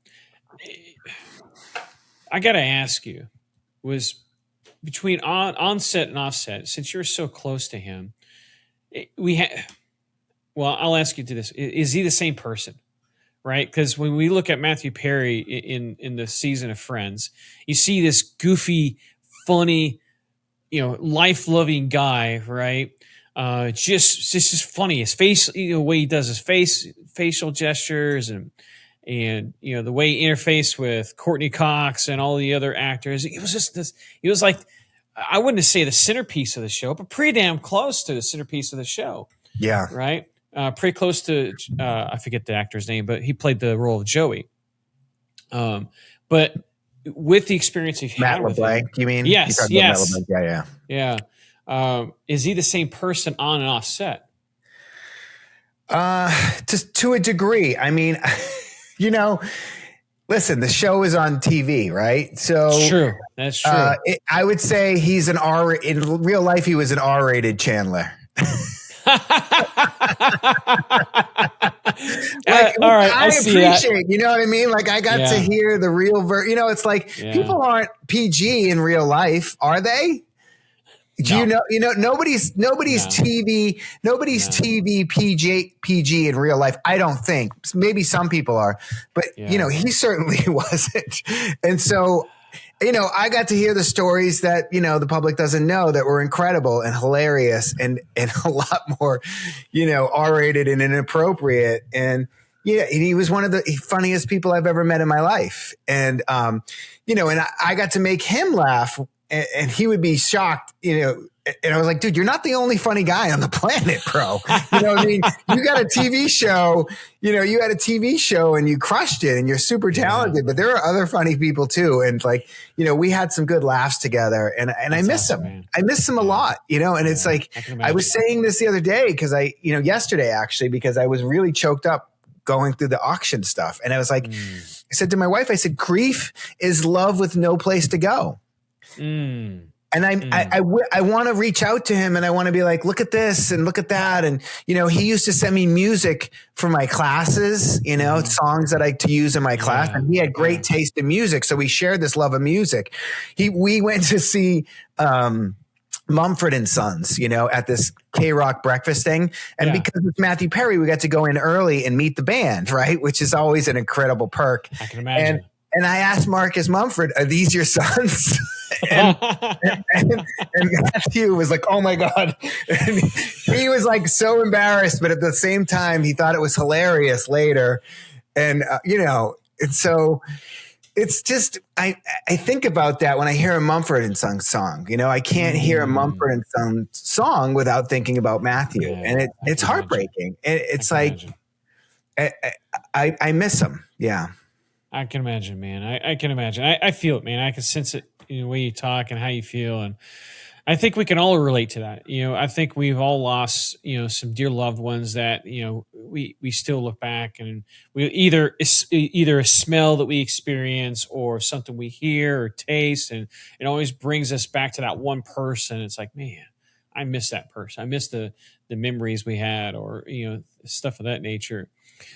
Speaker 2: I got to ask you, was between onset and offset, since you're so close to him, I'll ask you to this. Is he the same person? Right? Because when we look at Matthew Perry in the season of Friends, you see this goofy, funny, life-loving guy, right? Just funny. His face, the way he does his facial gestures, and the way he interfaced with Courtney Cox and all the other actors. It was just this. He was like, I wouldn't say the centerpiece of the show, but pretty damn close to the centerpiece of the show.
Speaker 1: Yeah.
Speaker 2: Right. Pretty close to. I forget the actor's name, but he played the role of Joey. But with the experience you've had with him,
Speaker 1: you mean?
Speaker 2: Yes.
Speaker 1: Yeah.
Speaker 2: Is he the same person on and off set?
Speaker 1: To a degree. I mean, listen, the show is on TV, right? So
Speaker 2: true. That's true.
Speaker 1: I would say he's in real life. He was an R-rated Chandler.
Speaker 2: All right, I
Speaker 1: appreciate, you know what I mean? Like, I got to hear the real it's like people aren't PG in real life, are they? Do nobody's TV PG in real life. I don't think. Maybe some people are, but he certainly wasn't. And so, I got to hear the stories that, the public doesn't know, that were incredible and hilarious and a lot more, R-rated and inappropriate. And he was one of the funniest people I've ever met in my life. And, and I got to make him laugh, and he would be shocked, and I was like, dude, you're not the only funny guy on the planet, bro. You know what I mean? You got a TV show, you had a TV show and you crushed it and you're super talented, but there are other funny people too. And like, we had some good laughs together, and I miss him. Man. I miss him a lot, and it's like, I was saying this the other day yesterday actually, because I was really choked up going through the auction stuff. And I was like, I said to my wife, grief is love with no place to go. And I want to reach out to him and I want to be like, look at this and look at that. And, he used to send me music for my classes, songs that I to use in my class. And he had great taste in music. So we shared this love of music. We went to see, Mumford and Sons, at this K-Rock breakfast thing. And because it's Matthew Perry, we got to go in early and meet the band, right? Which is always an incredible perk.
Speaker 2: I can imagine.
Speaker 1: And I asked Marcus Mumford, are these your sons? and Matthew was like, oh my God. And he was like so embarrassed, but at the same time, he thought it was hilarious later. And, and so it's just, I think about that when I hear a Mumford and Sons song. I can't hear a Mumford and Sons song without thinking about Matthew. And it's heartbreaking. It's like, I miss him. Yeah.
Speaker 2: I can imagine, man. I can imagine. I feel it, man. I can sense it in the way you talk and how you feel. And I think we can all relate to that. I think we've all lost, some dear loved ones that, we still look back and we either a smell that we experience or something we hear or taste. And it always brings us back to that one person. It's like, man, I miss that person. I miss the memories we had or, stuff of that nature.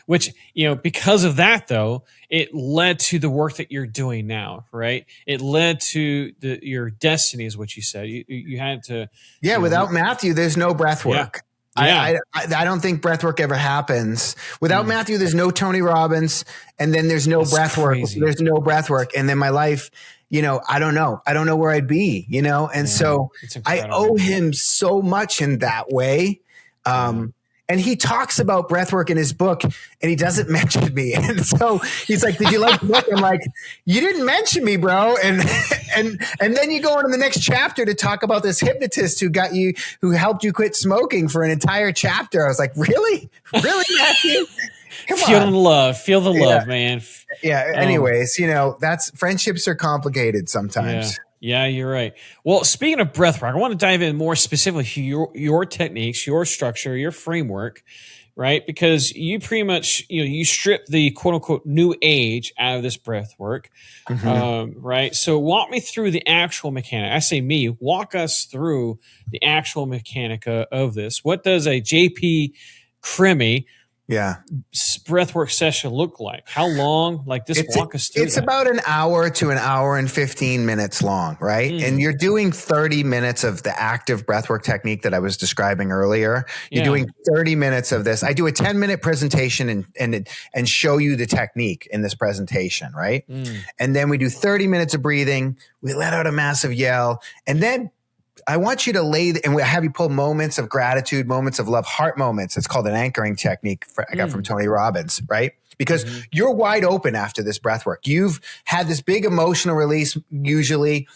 Speaker 2: Which, because of that, though, it led to the work that you're doing now, right? It led to your destiny, is what you said. You had to. Yeah,
Speaker 1: without Matthew, there's no breath work.
Speaker 2: Yeah.
Speaker 1: I don't think breath work ever happens. Without Matthew, there's no Tony Robbins, and then there's no breath work. There's no breath work. And then my life, I don't know. I don't know where I'd be, And so I owe him so much in that way. And he talks about breathwork in his book, and he doesn't mention me. And so he's like, "Did you like the book?" I'm like, "You didn't mention me, bro." And then you go on to the next chapter to talk about this hypnotist who helped you quit smoking for an entire chapter. I was like, "Really, Matthew?
Speaker 2: Feel the love, man."
Speaker 1: Yeah. Anyways, that's friendships are complicated sometimes.
Speaker 2: Yeah, you're right. Well, speaking of breathwork, I want to dive in more specifically to your techniques, your structure, your framework, right? Because you pretty much, you strip the quote unquote new age out of this breathwork, right? So walk me through the actual mechanic. I say walk us through the actual mechanic of this. What does a JP Crimi breathwork session look like? How long? Walk us through.
Speaker 1: It's about an hour to an hour and 15 minutes long, right? And you're doing 30 minutes of the active breathwork technique that I was describing earlier. You're doing 30 minutes of this. I do a 10-minute presentation and show you the technique in this presentation, right? And then we do 30 minutes of breathing. We let out a massive yell, and then I want you to and we have you pull moments of gratitude, moments of love, heart moments. It's called an anchoring technique I got from Tony Robbins, right? Because you're wide open after this breath work. You've had this big emotional release usually,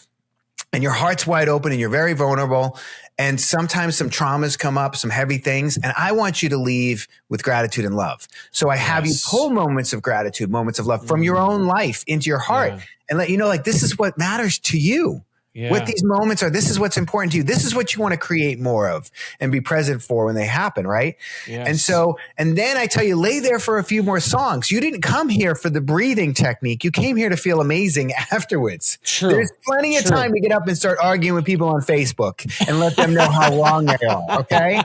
Speaker 1: and your heart's wide open and you're very vulnerable. And sometimes some traumas come up, some heavy things. And I want you to leave with gratitude and love. So I have you pull moments of gratitude, moments of love from your own life into your heart and let you know, like, this is what matters to you. What these moments are, this is what's important to you. This is what you want to create more of and be present for when they happen, right? And then I tell you, lay there for a few more songs. You didn't come here for the breathing technique. You came here to feel amazing afterwards. There's plenty of time to get up and start arguing with people on Facebook and let them know how wrong they are, okay?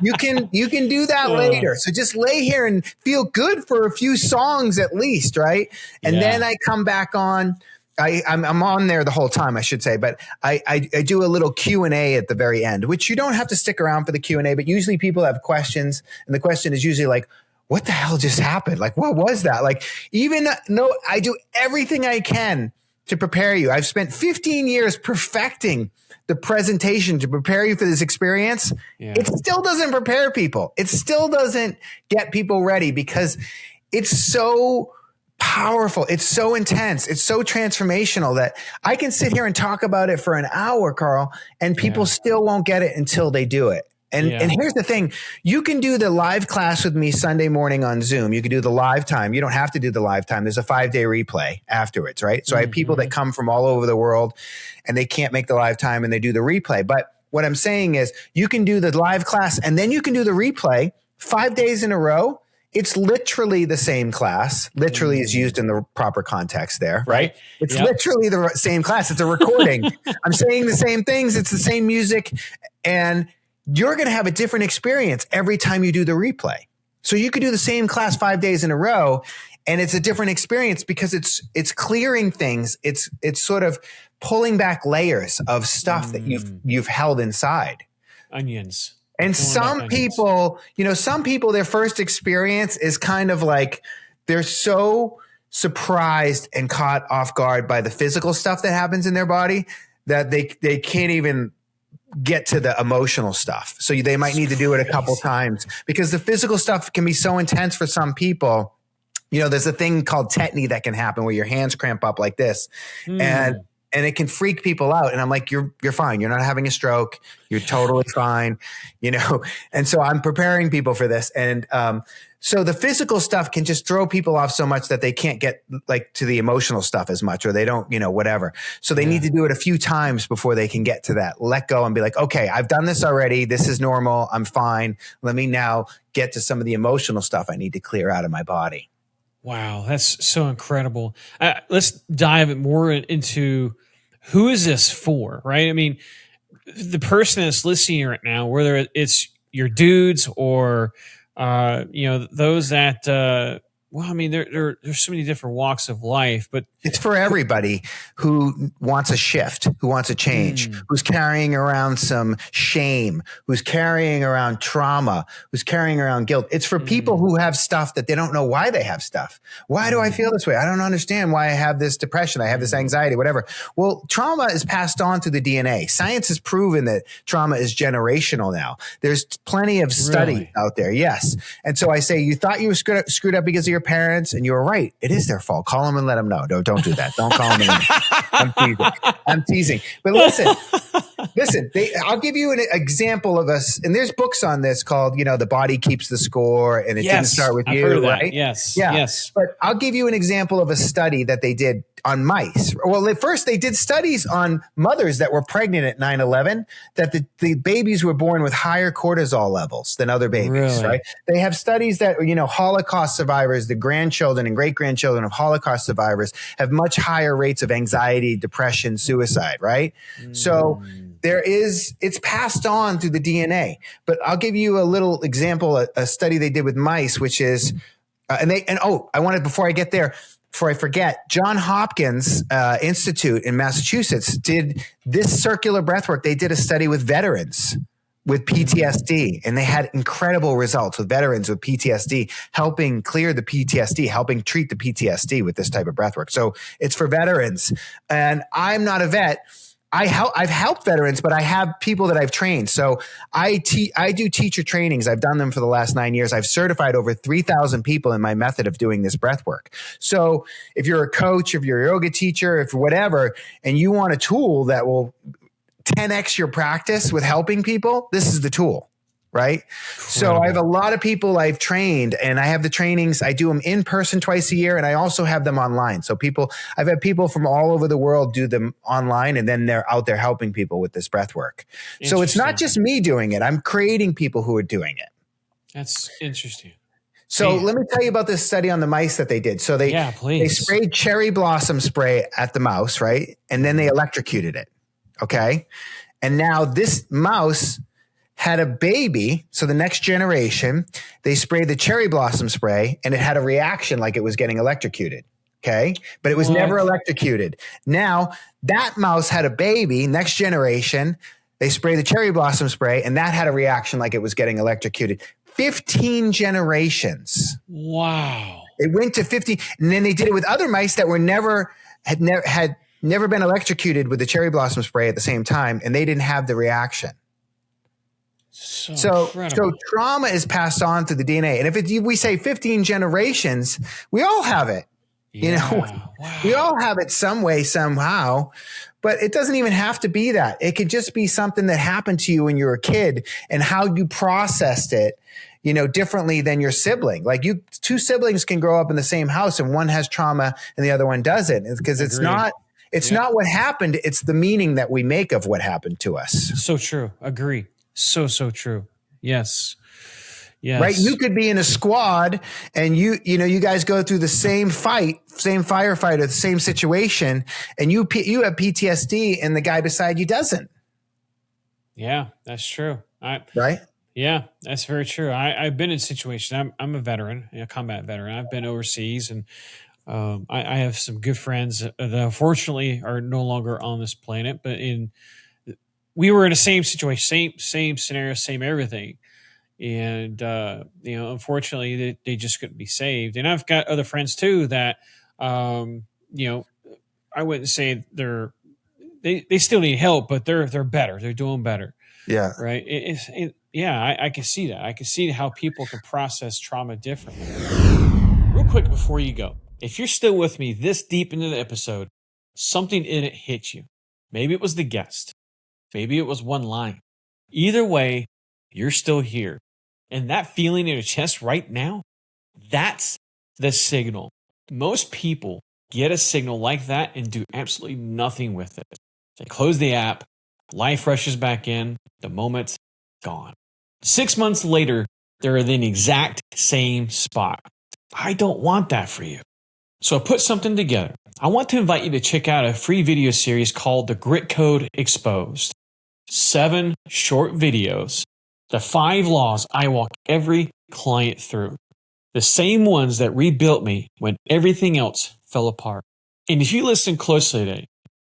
Speaker 1: You can do that later. So just lay here and feel good for a few songs at least, right? And then I come back on. I'm on there the whole time, I should say, but I do a little Q&A at the very end, which you don't have to stick around for the Q&A, but usually people have questions, and the question is usually like, what the hell just happened? Like, what was that? Like, even though I do everything I can to prepare you. I've spent 15 years perfecting the presentation to prepare you for this experience. It still doesn't prepare people. It still doesn't get people ready because it's so powerful. It's so intense. It's so transformational that I can sit here and talk about it for an hour, Karl, and people still won't get it until they do it. And here's the thing. You can do the live class with me Sunday morning on Zoom. You can do the live time. You don't have to do the live time. There's a 5-day replay afterwards, right? So I have people that come from all over the world and they can't make the live time and they do the replay. But what I'm saying is you can do the live class and then you can do the replay 5 days in a row. It's literally the same class. Literally is used in the proper context there, right? It's literally the same class. It's a recording. I'm saying the same things. It's the same music. And you're going to have a different experience every time you do the replay. So you could do the same class 5 days in a row, and it's a different experience because it's clearing things. It's sort of pulling back layers of stuff that you've held inside.
Speaker 2: Onions.
Speaker 1: And some people, their first experience is kind of like they're so surprised and caught off guard by the physical stuff that happens in their body that they can't even get to the emotional stuff. So they might need to do it a couple times because the physical stuff can be so intense for some people. There's a thing called tetany that can happen where your hands cramp up like this. And it can freak people out. And I'm like, you're fine. You're not having a stroke. You're totally fine. And so I'm preparing people for this. And so the physical stuff can just throw people off so much that they can't get like to the emotional stuff as much, or they don't, whatever. So they need to do it a few times before they can get to that. Let go and be like, okay, I've done this already. This is normal. I'm fine. Let me now get to some of the emotional stuff I need to clear out of my body.
Speaker 2: Wow, that's so incredible. Let's dive more into who is this for, right? I mean, the person that's listening right now, whether it's your dudes or, those that, there's so many different walks of life, but
Speaker 1: it's for everybody who wants a shift, who wants a change, who's carrying around some shame, who's carrying around trauma, who's carrying around guilt. It's for people who have stuff that they don't know why they have stuff. Why do I feel this way? I don't understand why I have this depression. I have this anxiety, whatever. Well, trauma is passed on through the DNA. Science has proven that trauma is generational now. There's plenty of studies out there. Yes. And so I say, you thought you were screwed up because of your parents, and you were right. It is their fault. Call them and let them know. Don't do that. Don't call them. I'm teasing. But listen. I'll give you an example of us, and there's books on this called, The Body Keeps the Score, and it didn't start with you, right?
Speaker 2: Yes.
Speaker 1: Yeah.
Speaker 2: Yes.
Speaker 1: But I'll give you an example of a study that they did on mice. Well, at first they did studies on mothers that were pregnant at 9/11, that the babies were born with higher cortisol levels than other babies, right? They have studies that, Holocaust survivors, the grandchildren and great-grandchildren of Holocaust survivors have much higher rates of anxiety, depression, suicide, right? So it's passed on through the DNA. But I'll give you a little example, a study they did with mice, which is, before I get there, before I forget, John Hopkins Institute in Massachusetts did this circular breathwork. They did a study with veterans with PTSD, and they had incredible results with veterans with PTSD, helping clear the PTSD, helping treat the PTSD with this type of breathwork. So it's for veterans. And I'm not a vet. I've helped veterans, but I have people that I've trained. So I do teacher trainings. I've done them for the last 9 years. I've certified over 3,000 people in my method of doing this breath work. So if you're a coach, if you're a yoga teacher, if whatever, and you want a tool that will 10x your practice with helping people, this is the tool. Right. So I have a lot of people I've trained, and I have the trainings. I do them in person twice a year, and I also have them online. So I've had people from all over the world do them online, and then they're out there helping people with this breath work. So it's not just me doing it. I'm creating people who are doing it.
Speaker 2: That's interesting.
Speaker 1: So let me tell you about this study on the mice that they did. So they sprayed cherry blossom spray at the mouse, right? And then they electrocuted it. Okay. And now this mouse had a baby. So the next generation, they sprayed the cherry blossom spray, and it had a reaction like it was getting electrocuted. Okay. But it was never electrocuted. Now that mouse had a baby. Next generation, they spray the cherry blossom spray, and that had a reaction like it was getting electrocuted. 15 generations.
Speaker 2: Wow.
Speaker 1: It went to 50. And then they did it with other mice that had never been electrocuted with the cherry blossom spray at the same time, and they didn't have the reaction. So trauma is passed on through the DNA. And if we say 15 generations, we all have it. We all have it some way, somehow, but it doesn't even have to be that. It could just be something that happened to you when you were a kid, and how you processed it, differently than your sibling. Like two siblings can grow up in the same house, and one has trauma and the other one doesn't, because it's not what happened. It's the meaning that we make of what happened to us.
Speaker 2: So true. Agree. So true. Yes. Yes.
Speaker 1: Right. You could be in a squad and you guys go through the same firefight or the same situation, and you have PTSD and the guy beside you doesn't.
Speaker 2: Yeah, that's true.
Speaker 1: Right.
Speaker 2: Yeah, that's very true. I've been in situations. I'm a veteran, a combat veteran. I've been overseas, and I have some good friends that unfortunately are no longer on this planet. But we were in the same situation, same scenario, same everything. And unfortunately, they just couldn't be saved. And I've got other friends too that, I wouldn't say they still need help, but they're better. They're doing better.
Speaker 1: Yeah.
Speaker 2: Right. I can see that. I can see how people can process trauma differently. Real quick before you go, if you're still with me this deep into the episode, something in it hit you. Maybe it was the guest. Maybe it was one line. Either way, you're still here. And that feeling in your chest right now, that's the signal. Most people get a signal like that and do absolutely nothing with it. They close the app, life rushes back in, the moment's gone. 6 months later, they're in the exact same spot. I don't want that for you. So I put something together. I want to invite you to check out a free video series called The Grit Code Exposed. 7 short videos. The 5 laws I walk every client through. The same ones that rebuilt me when everything else fell apart. And if you listen closely today,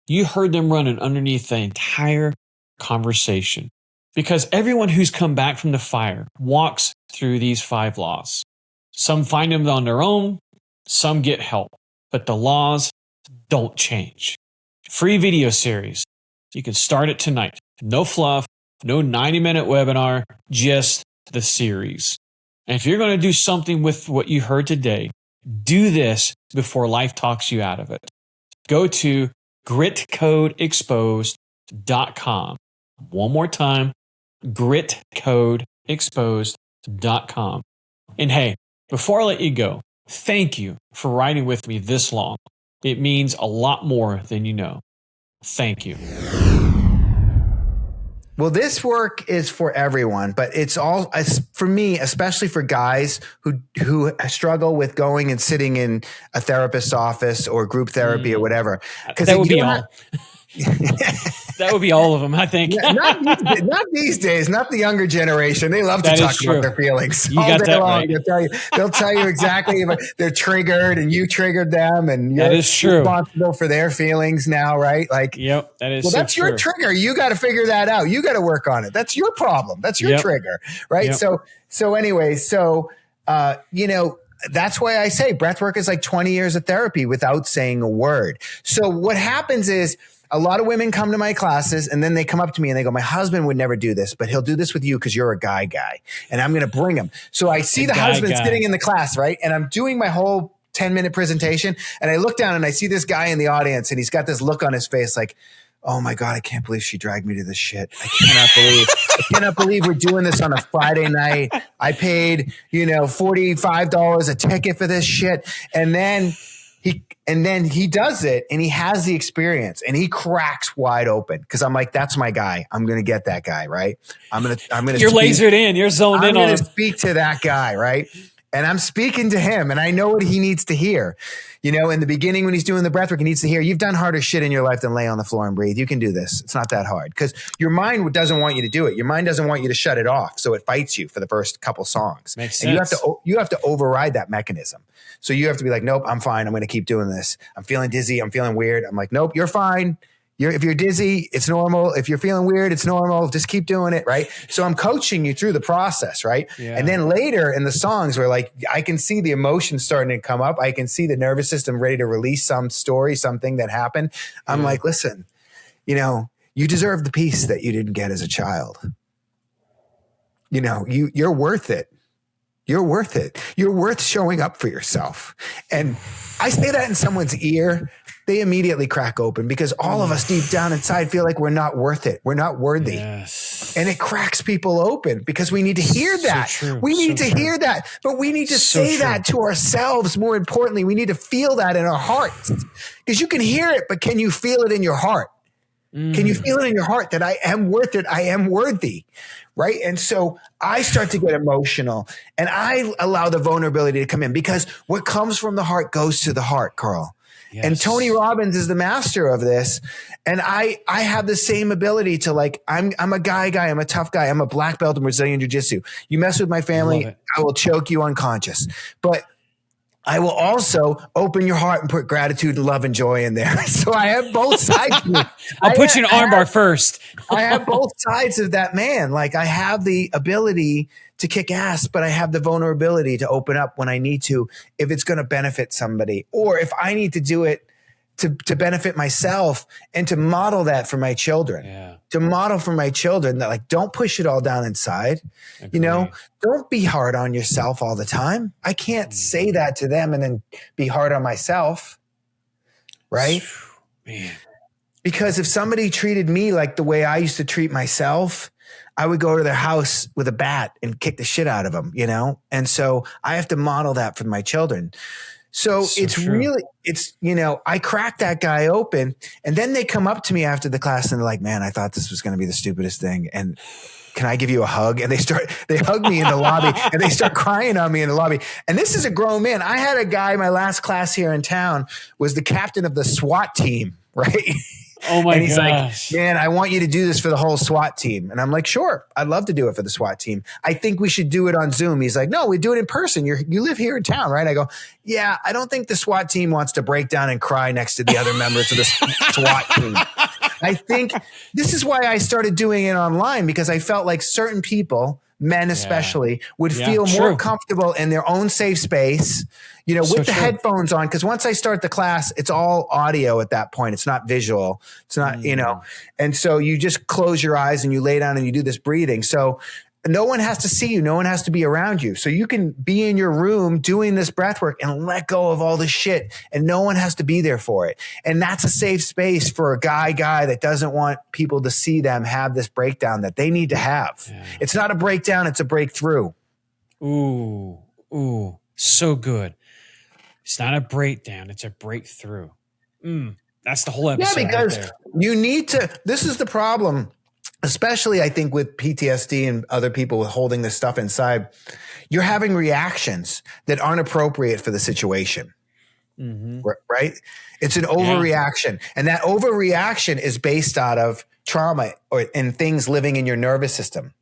Speaker 2: you heard them running underneath the entire conversation. Because everyone who's come back from the fire walks through these 5 laws. Some find them on their own, some get help, but the laws don't change. Free video series. You can start it tonight. No fluff, no 90-minute webinar, just the series. And if you're going to do something with what you heard today, do this before life talks you out of it. Go to gritcodeexposed.com. One more time, gritcodeexposed.com. And hey, before I let you go, thank you for riding with me this long. It means a lot more than you know. Thank you.
Speaker 1: Well, this work is for everyone, but it's all for me, especially for guys who struggle with going and sitting in a therapist's office or group therapy or whatever.
Speaker 2: Because that would be all. That would be all of them, I think.
Speaker 1: Not these days, not the younger generation. They love to talk about their feelings all day long. Right. They'll tell you exactly if they're triggered and you triggered them, and you're responsible for their feelings now, right? Like,
Speaker 2: yep, that is.
Speaker 1: Well, that's your trigger. You got to figure that out. You got to work on it. That's your problem. That's your trigger, right? Yep. So anyway, that's why I say breathwork is like 20 years of therapy without saying a word. So what happens is, a lot of women come to my classes and then they come up to me and they go, my husband would never do this, but he'll do this with you because you're a guy. And I'm going to bring him. So I see the husband sitting in the class, right? And I'm doing my whole 10-minute presentation. And I look down and I see this guy in the audience and he's got this look on his face like, oh my God, I can't believe she dragged me to this shit. I cannot believe we're doing this on a Friday night. I paid, $45 a ticket for this shit. And then he does it and he has the experience and he cracks wide open because I'm like, that's my guy. I'm going to get that guy, right? I'm going to
Speaker 2: You're lasered in. You're zoned in on him.
Speaker 1: I'm going to speak to that guy, right? And I'm speaking to him and I know what he needs to hear. In the beginning when he's doing the breathwork, he needs to hear, you've done harder shit in your life than lay on the floor and breathe. You can do this. It's not that hard because your mind doesn't want you to do it. Your mind doesn't want you to shut it off. So it fights you for the first couple songs.
Speaker 2: Makes sense.
Speaker 1: And you have to override that mechanism. So you have to be like, nope, I'm fine. I'm going to keep doing this. I'm feeling dizzy. I'm feeling weird. I'm like, nope, you're fine. If you're dizzy, it's normal. If you're feeling weird, it's normal. Just keep doing it, right? So I'm coaching you through the process, right? Yeah. And then later in the songs where like I can see the emotions starting to come up. I can see the nervous system ready to release some story, something that happened. I'm like, listen, you deserve the peace that you didn't get as a child. You're worth it. You're worth it. You're worth showing up for yourself. And I say that in someone's ear, they immediately crack open because all of us deep down inside feel like we're not worth it. We're not worthy.
Speaker 2: Yes.
Speaker 1: And it cracks people open because we need to hear that. We need to hear that, but we need to say that to ourselves. More importantly, we need to feel that in our hearts because you can hear it, but can you feel it in your heart? Can you feel it in your heart that I am worth it? I am worthy, right? And so I start to get emotional and I allow the vulnerability to come in, because what comes from the heart goes to the heart, Karl. Yes. And Tony Robbins is the master of this. And I have the same ability to, like, I'm a guy, I'm a tough guy. I'm a black belt in Brazilian jiu-jitsu. You mess with my family, I will choke you unconscious. But I will also open your heart and put gratitude and love and joy in there. So I have both sides.
Speaker 2: I'll put you in armbar first.
Speaker 1: I have both sides of that man. Like, I have the ability to kick ass, but I have the vulnerability to open up when I need to, if it's going to benefit somebody, or if I need to do it to benefit myself, and to model that for my children. Yeah. To model for my children that, like, don't push it all down inside. Agreed. You know, don't be hard on yourself all the time. I can't say that to them and then be hard on myself. Right? Man. Because if somebody treated me like the way I used to treat myself, I would go to their house with a bat and kick the shit out of them, you know? And so I have to model that for my children. So it's true. Really, it's, you know, I cracked that guy open, and then they come up to me after the class and they're like, man, I thought this was going to be the stupidest thing. And can I give you a hug? And they hug me in the lobby and they start crying on me in the lobby. And this is a grown man. I had a guy, my last class here in town was the captain of the SWAT team, right?
Speaker 2: Oh my gosh.
Speaker 1: And he's like, man, I want you to do this for the whole SWAT team. And I'm like, sure, I'd love to do it for the SWAT team. I think we should do it on Zoom. He's like, no, we do it in person. You live here in town, right? I go, yeah, I don't think the SWAT team wants to break down and cry next to the other members of the SWAT team. I think this is why I started doing it online, because I felt like certain people, men especially, would feel more comfortable in their own safe space, you know, with the headphones on. Because once I start the class, it's all audio at that point. It's not visual. It's not, you know, and so you just close your eyes and you lay down and you do this breathing. So no one has to see you. No one has to be around you. So you can be in your room doing this breath work and let go of all this shit, and no one has to be there for it. And that's a safe space for a guy that doesn't want people to see them have this breakdown that they need to have. Yeah. It's not a breakdown. It's a breakthrough.
Speaker 2: Ooh, so good. It's not a breakdown. It's a breakthrough. That's the whole episode.
Speaker 1: Yeah, because you need to, this is the problem. Especially, I think, with PTSD and other people with holding this stuff inside, you're having reactions that aren't appropriate for the situation, right? It's an overreaction. And that overreaction is based out of trauma and things living in your nervous system.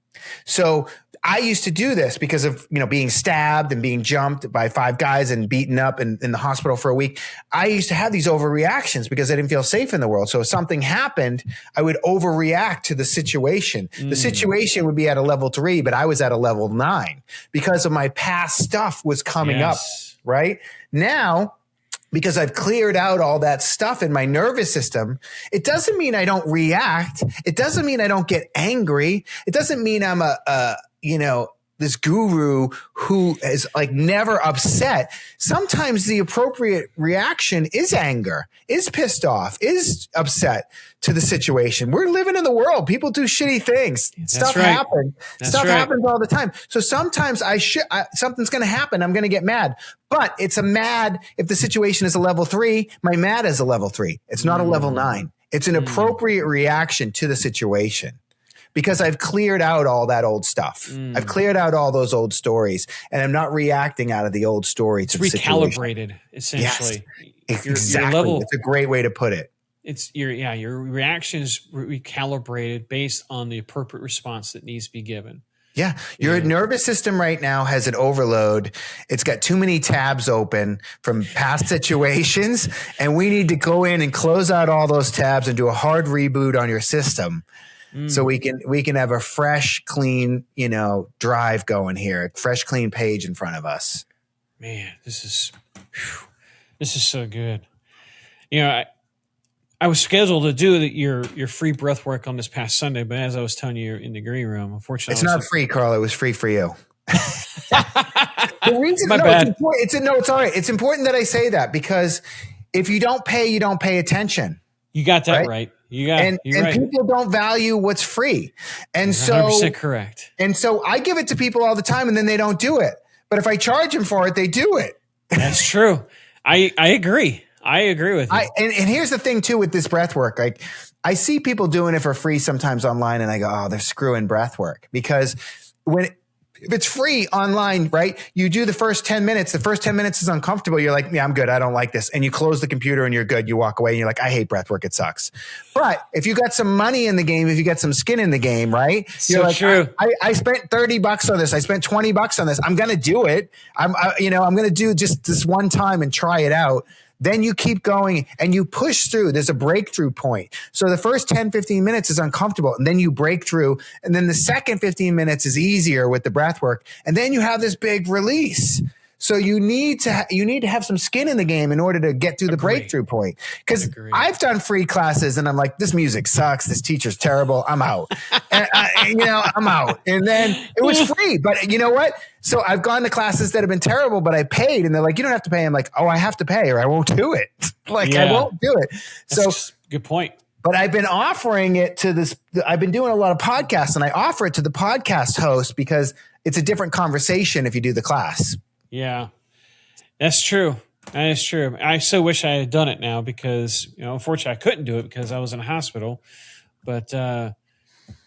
Speaker 1: So I used to do this because of, you know, being stabbed and being jumped by 5 guys and beaten up in the hospital for a week. I used to have these overreactions because I didn't feel safe in the world. So if something happened, I would overreact to the situation. The situation would be at a level 3, but I was at a level 9 because of my past stuff was coming up, right? Now, because I've cleared out all that stuff in my nervous system, it doesn't mean I don't react. It doesn't mean I don't get angry. It doesn't mean I'm this guru who is like never upset. Sometimes the appropriate reaction is anger, is pissed off, is upset to the situation. We're living in the world. People do shitty things. Stuff happens. Stuff happens all the time. So sometimes something's going to happen. I'm going to get mad, but it's a mad. If the situation is a level 3, my mad is a level 3. It's not a level 9. It's an appropriate reaction to the situation. Because I've cleared out all that old stuff. I've cleared out all those old stories, and I'm not reacting out of the old story to the situation.
Speaker 2: Recalibrated, essentially.
Speaker 1: Yes, exactly. It's a great way to put it.
Speaker 2: It's your reaction is recalibrated based on the appropriate response that needs to be given.
Speaker 1: Yeah. Your nervous system right now has an overload. It's got too many tabs open from past situations, and we need to go in and close out all those tabs and do a hard reboot on your system. So we can have a fresh, clean, drive going here, a fresh, clean page in front of us.
Speaker 2: Man, this is so good. I was scheduled to do your free breath work on this past Sunday, but as I was telling you in the green room, unfortunately,
Speaker 1: it's not free, Karl. It was free for you. The reason,
Speaker 2: bad.
Speaker 1: It's all right. It's important that I say that because if you don't pay, you don't pay attention.
Speaker 2: You got that right.
Speaker 1: And people don't value what's free. And so
Speaker 2: 100% correct.
Speaker 1: And so I give it to people all the time and then they don't do it. But if I charge them for it, they do it.
Speaker 2: That's true. I agree. I agree with you.
Speaker 1: And here's the thing too with this breath work. Like I see people doing it for free sometimes online and I go, oh, they're screwing breath work because if it's free online, right? You do the first 10 minutes. The first 10 minutes is uncomfortable. You're like, yeah, I'm good. I don't like this. And you close the computer and you're good. You walk away and you're like, I hate breath work. It sucks. But if you got some money in the game, if you got some skin in the game, right? You're
Speaker 2: so
Speaker 1: like,
Speaker 2: true.
Speaker 1: I spent $30 on this. I spent $20 on this. I'm going to do it. I'm going to do just this one time and try it out. Then you keep going and you push through. There's a breakthrough point. So the first 10, 15 minutes is uncomfortable. And then you break through. And then the second 15 minutes is easier with the breath work. And then you have this big release. So you need to have some skin in the game in order to get through the breakthrough point. Because I've done free classes and I'm like, this music sucks. This teacher's terrible. I'm out. And I'm out. And then it was free. But you know what? So I've gone to classes that have been terrible, but I paid. And they're like, you don't have to pay. I'm like, oh, I have to pay or I won't do it. I won't do it.
Speaker 2: That's good point.
Speaker 1: But I've been offering it to this. I've been doing a lot of podcasts and I offer it to the podcast host because it's a different conversation if you do the class.
Speaker 2: Yeah, that's true. That is true. I so wish I had done it now because, unfortunately I couldn't do it because I was in a hospital. But now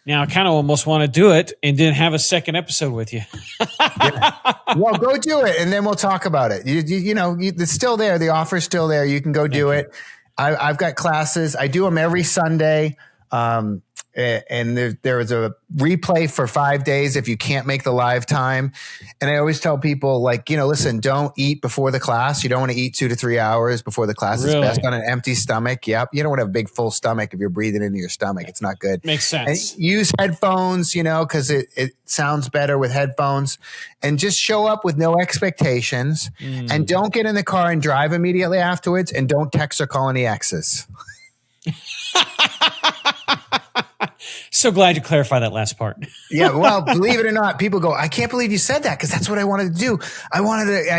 Speaker 2: I kind of almost want to do it and then have a second episode with you.
Speaker 1: Yeah. Well, go do it and then we'll talk about it. It's still there. The offer's still there. You can go do it. I've got classes. I do them every Sunday. And there was a replay for 5 days if you can't make the live time. And I always tell people listen, don't eat before the class. You don't want to eat 2 to 3 hours before the class. It's best on an empty stomach. Yep. You don't want to have a big full stomach if you're breathing into your stomach. It's not good.
Speaker 2: Makes sense.
Speaker 1: And use headphones, because it sounds better with headphones, and just show up with no expectations and don't get in the car and drive immediately afterwards, and don't text or call any exes.
Speaker 2: So glad you clarified that last part.
Speaker 1: Yeah, well, believe it or not, people go, I can't believe you said that because that's what I wanted to do. I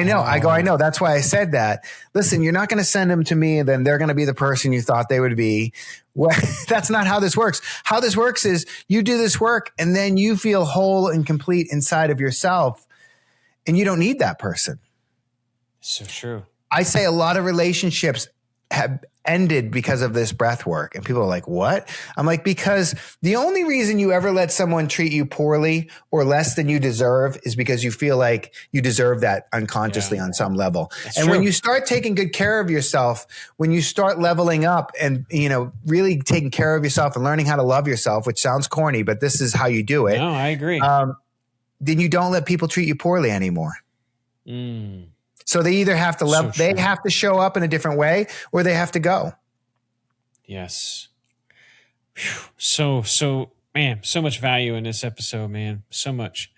Speaker 1: know. I know. That's why I said that. Listen, you're not going to send them to me and then they're going to be the person you thought they would be. Well, that's not how this works. How this works is you do this work and then you feel whole and complete inside of yourself and you don't need that person.
Speaker 2: So true.
Speaker 1: I say a lot of relationships have ended because of this breath work. And people are like, what? I'm like, because the only reason you ever let someone treat you poorly or less than you deserve is because you feel like you deserve that unconsciously on some level. That's true. When you start taking good care of yourself, when you start leveling up and, really taking care of yourself and learning how to love yourself, which sounds corny, but this is how you do it.
Speaker 2: No, I agree.
Speaker 1: Then you don't let people treat you poorly anymore. So they either have to they have to show up in a different way or they have to go.
Speaker 2: Yes. Whew. So man, so much value in this episode, man. So much.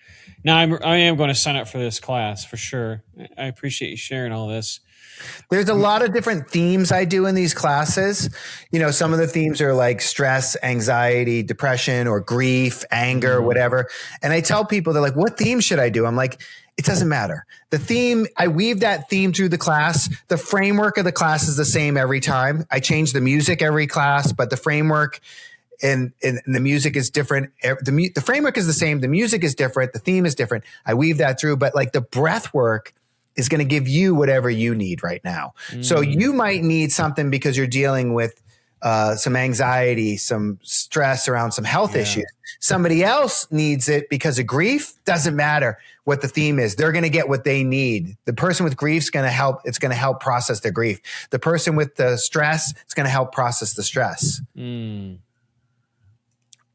Speaker 2: Now I am going to sign up for this class for sure. I appreciate you sharing all this.
Speaker 1: There's a lot of different themes I do in these classes. Some of the themes are like stress, anxiety, depression, or grief, anger, whatever. And I tell people, they're like, what theme should I do? I'm like, it doesn't matter. The theme, I weave that theme through the class. The framework of the class is the same every time. I change the music every class, but the framework and the music is different. The framework is the same. The music is different. The theme is different. I weave that through, but like the breath work is going to give you whatever you need right now. So you might need something because you're dealing with some anxiety, some stress around some health issues. Somebody else needs it because of grief. Doesn't matter what the theme is. They're going to get what they need. The person with grief is going to help. It's going to help process their grief. The person with the stress, it's going to help process the stress.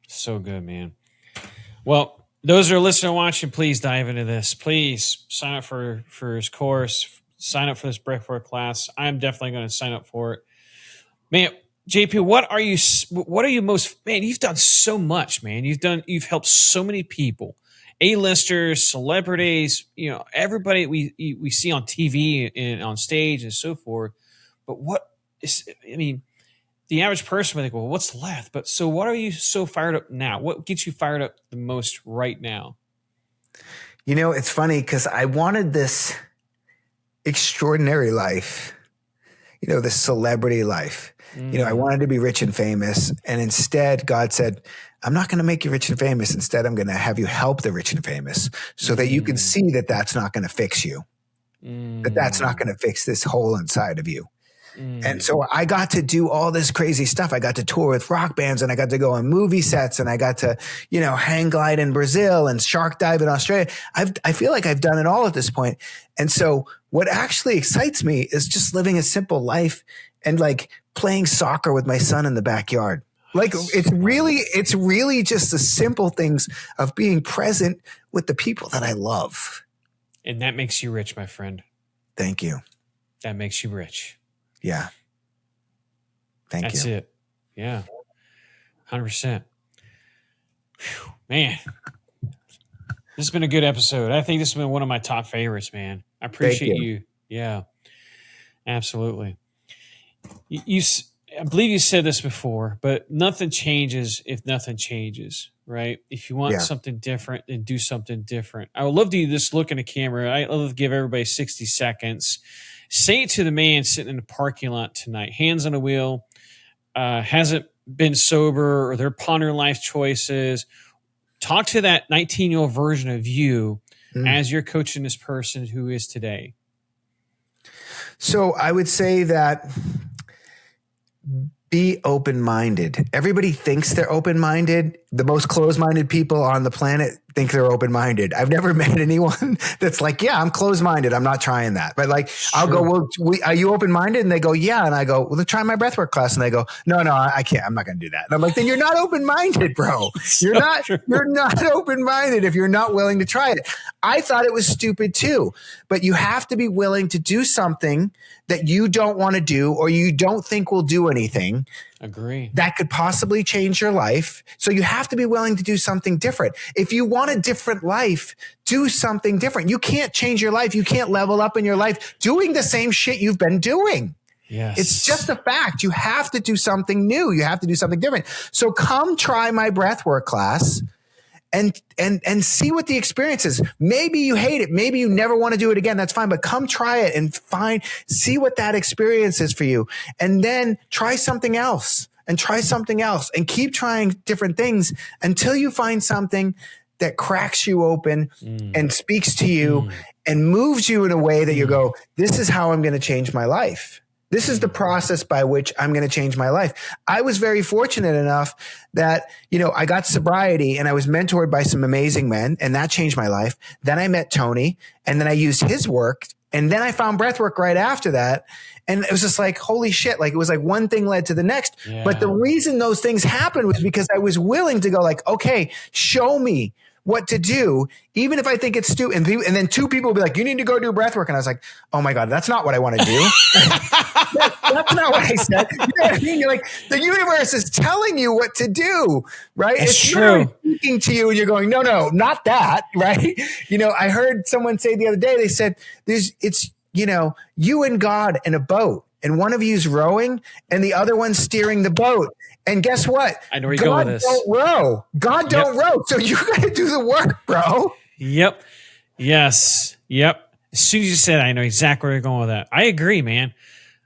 Speaker 2: So good, man. Well, those who are listening and watching, please dive into this. Please sign up for his course. Sign up for this breathwork class. I'm definitely going to sign up for it. Man, JP, what are you most, man, you've done so much, man. You've helped so many people, A-listers, celebrities, everybody we see on TV and on stage and so forth. But the average person would think, well, what's left? But so what are you so fired up now? What gets you fired up the most right now?
Speaker 1: It's funny because I wanted this extraordinary life, this celebrity life. I wanted to be rich and famous. And instead, God said, I'm not going to make you rich and famous. Instead, I'm going to have you help the rich and famous so that you can see that that's not going to fix you, that that's not going to fix this hole inside of you. And so I got to do all this crazy stuff. I got to tour with rock bands, and I got to go on movie sets, and I got to, hang glide in Brazil and shark dive in Australia. I feel like I've done it all at this point. And so what actually excites me is just living a simple life and like playing soccer with my son in the backyard. Like it's really just the simple things of being present with the people that I love.
Speaker 2: And that makes you rich, my friend.
Speaker 1: Thank you.
Speaker 2: That makes you rich.
Speaker 1: Yeah.
Speaker 2: That's it. Yeah. 100%. Whew, man. This has been a good episode. I think this has been one of my top favorites, man. I appreciate you. Yeah. Absolutely. I believe you said this before, but nothing changes if nothing changes, right? If you want something different, then do something different. I would love to just look in the camera. I love to give everybody 60 seconds. Say it to the man sitting in the parking lot tonight, hands on the wheel, hasn't been sober, or they're pondering life choices. Talk to that 19-year-old version of you as you're coaching this person who is today.
Speaker 1: So I would say that be open-minded. Everybody thinks they're open-minded. The most closed-minded people on the planet think they're open-minded. I've never met anyone that's like, yeah, I'm closed-minded. I'm not trying that. But like, I'll go, well, are you open-minded? And they go, yeah. And I go, well, then try my breathwork class. And they go, no, I can't. I'm not going to do that. And I'm like, then you're not open-minded, bro. You're not open-minded if you're not willing to try it. I thought it was stupid too, but you have to be willing to do something that you don't want to do or you don't think will do anything.
Speaker 2: Agree.
Speaker 1: That could possibly change your life. So you have to be willing to do something different. If you want a different life, do something different. You can't change your life. You can't level up in your life doing the same shit you've been doing.
Speaker 2: Yes.
Speaker 1: It's just a fact. You have to do something new. You have to do something different. So come try my breathwork class and see what the experience is. Maybe you hate it. Maybe you never want to do it again. That's fine. But come try it and see what that experience is for you. And then try something else and keep trying different things until you find something that cracks you open and speaks to you and moves you in a way that you go, this is how I'm going to change my life. This is the process by which I'm going to change my life. I was very fortunate enough that, I got sobriety and I was mentored by some amazing men, and that changed my life. Then I met Tony, and then I used his work, and then I found breathwork right after that. And it was just like, holy shit. Like, it was like one thing led to the next. Yeah. But the reason those things happened was because I was willing to go like, okay, show me what to do, even if I think it's stupid. And then two people will be like, you need to go do breathwork. And I was like, oh my God, that's not what I want to do. That's not what I said. You know what I mean? You're like, the universe is telling you what to do, right?
Speaker 2: It's
Speaker 1: true. Speaking to you and you're going, no, not that, right? I heard someone say the other day, they said, it's you and God in a boat, and one of you's rowing and the other one's steering the boat. And guess what?
Speaker 2: I know where you're going with this.
Speaker 1: God don't row. So you got to do the work, bro.
Speaker 2: Yep. Yes. Yep. As soon as you said, I know exactly where you're going with that. I agree, man.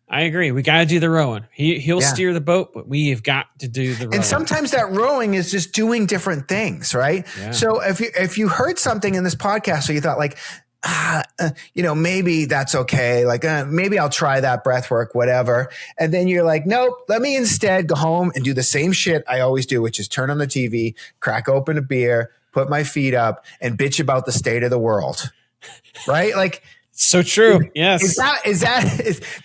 Speaker 2: I agree. We got to do the rowing. He'll steer the boat, but we have got to do the rowing.
Speaker 1: And sometimes that rowing is just doing different things, right? Yeah. So if you heard something in this podcast, or you thought like, maybe that's okay. Like, maybe I'll try that breath work, whatever. And then you're like, nope, let me instead go home and do the same shit I always do, which is turn on the TV, crack open a beer, put my feet up, and bitch about the state of the world. Right? Like,
Speaker 2: so true. Yes.